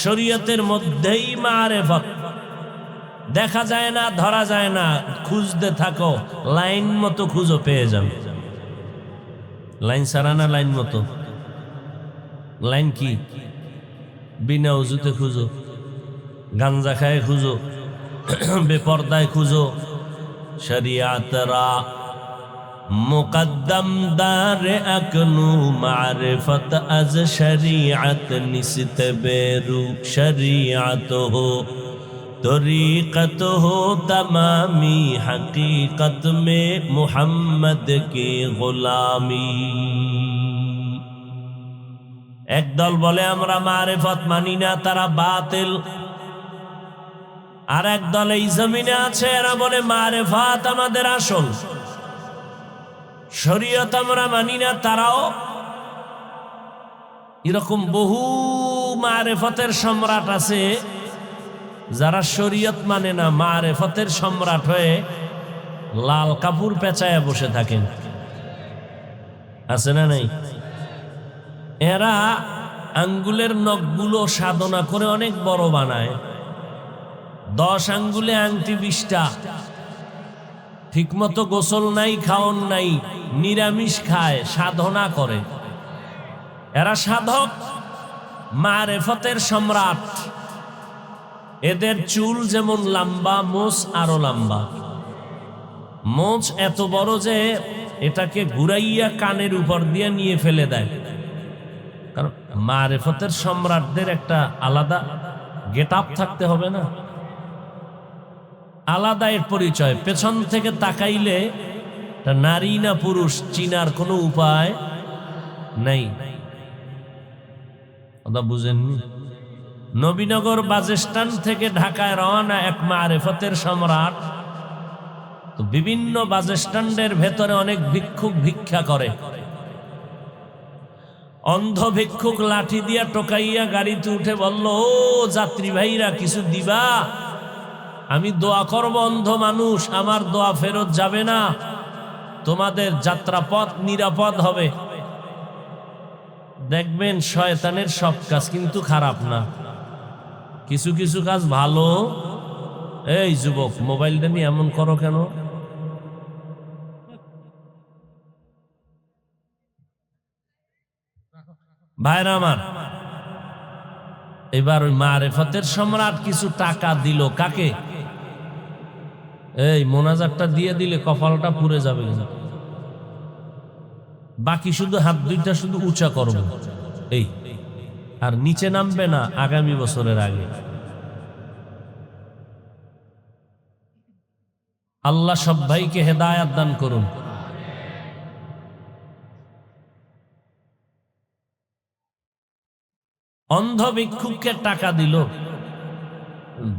শরীয়তের মধ্যেই মারেফত, দেখা যায় না, ধরা যায় না, খুঁজতে থাকো, লাইন মতো খুঁজো, পেয়ে যাবে। লাইন ছাড়া না, লাইন মতো। লাইন কি? বিনা উজুতে খুঁজো, গাঞ্জা খায় খুঁজো, বেপর্দায় খুঁজো। শরিয়াতরা মুকদ্দম দার আকনু মারিফত আজ শরিয়ত নিসত বেরু শরিয়ত হো तरीक़त हो तमामी हकीकत में मुहम्मद की गुलामी। একদল বলে আমরা মারিফত মানি না, তারা বাতিল। আর একদল এই জমিনে আছে, এরা বলে মারিফত আমাদের আসল। শরীয়ত আমরা মানি না, তারাও এরকম বহু মারিফতের সম্রাট আছে যারা শরীয়ত মানে না, মারিফতের সম্রাট হয়ে লাল কাপড় পেঁচায়া বসে থাকেন। আছে না নাই? এরা আঙ্গুলের নখগুলো সাধনা করে অনেক বড় বানায়। 10 আঙ্গুলে আংটি 20টা। ঠিকমতো গোসল নাই, খাওন নাই, নিরামিষ খায়, সাধনা করে। এরা সাধক, মারিফতের সম্রাট। এদের চুল যেমন লম্বা, মোচ আরো লম্বা। মোচ এত বড় যে এটাকে ঘুরাইয়া কানের উপর দিয়ে নিয়ে ফেলে দেয়। কারণ মারিফতের সম্রাটদের একটা আলাদা গেট আপ থাকতে হবে না, আলাদা এর পরিচয়। পেছন থেকে তাকাইলে নারী না পুরুষ চিনার কোনো উপায় নাই। কথা বুঝেননি? নবীনগর বাসস্ট্যান্ড থেকে ঢাকায় রওনা এক মারিফতের সম্রাট। তো বিভিন্ন বাসস্ট্যান্ডের ভেতরে অনেক ভিক্ষুক ভিক্ষা করে। অন্ধ ভিক্ষুক লাঠি দিয়া টোকাইয়া গাড়িতে উঠে বলল, ও যাত্রী ভাইরা কিছু দিবা? আমি দোয়া করব, অন্ধ মানুষ, আমার দোয়া ফেরত যাবে না, তোমাদের যাত্রাপথ নিরাপদ হবে। দেখবেন শয়তানের সব কাজ কিন্তু খারাপ না, কিছু কিছু কাজ ভালো। এই যুবক, মোবাইলটা নিয়ে এমন করো কেন? ভাইরা আমার, এবার ওই মারিফতের সম্রাট কিছু টাকা দিল। কাকে? এই মোনাজাতটা দিয়ে দিলে কপালটা পুড়ে যাবে, বাকি শুধু হাত দুইটা শুধু উঁচা করবো, এই আর নিচে নামবে না আগামী বছরের আগে। আল্লাহ সব ভাইকে হেদায়াত দান করুন। অন্ধ ভিক্ষুককে টাকা দিল।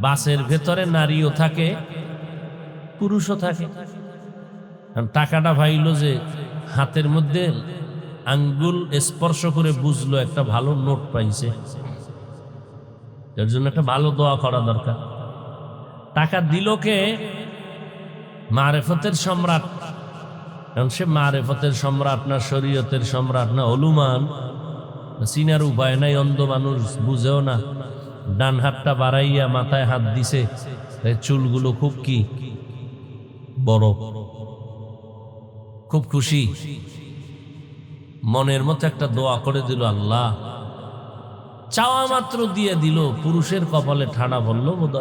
বাসের ভেতরে নারীও থাকে, পুরুষও থাকে। টাকাটা ভাইল যে হাতের মধ্যে আঙ্গুল স্পর্শ করে বুঝলো একটা ভালো নোট পাইছে, এর জন্য একটা ভালো দোয়া করা দরকার। টাকা দিল কে? মারিফতের সম্রাট। কারণ সে মারিফতের সম্রাট না, শরীয়তের সম্রাট না, হলুমান, চিনার উপায় নাই। অন্ধ মানুষ বুঝেও না। ডান হাতটা বাড়াইয়া মাথায় হাত দিছে, চুলগুলো খুব কি বড়, খুব খুশি, মনের মতো একটা দোয়া করে দিল। আল্লাহ চাওয়া মাত্র দিয়ে দিল। পুরুষের কপালে ঠাড়া বলল বোধহয়।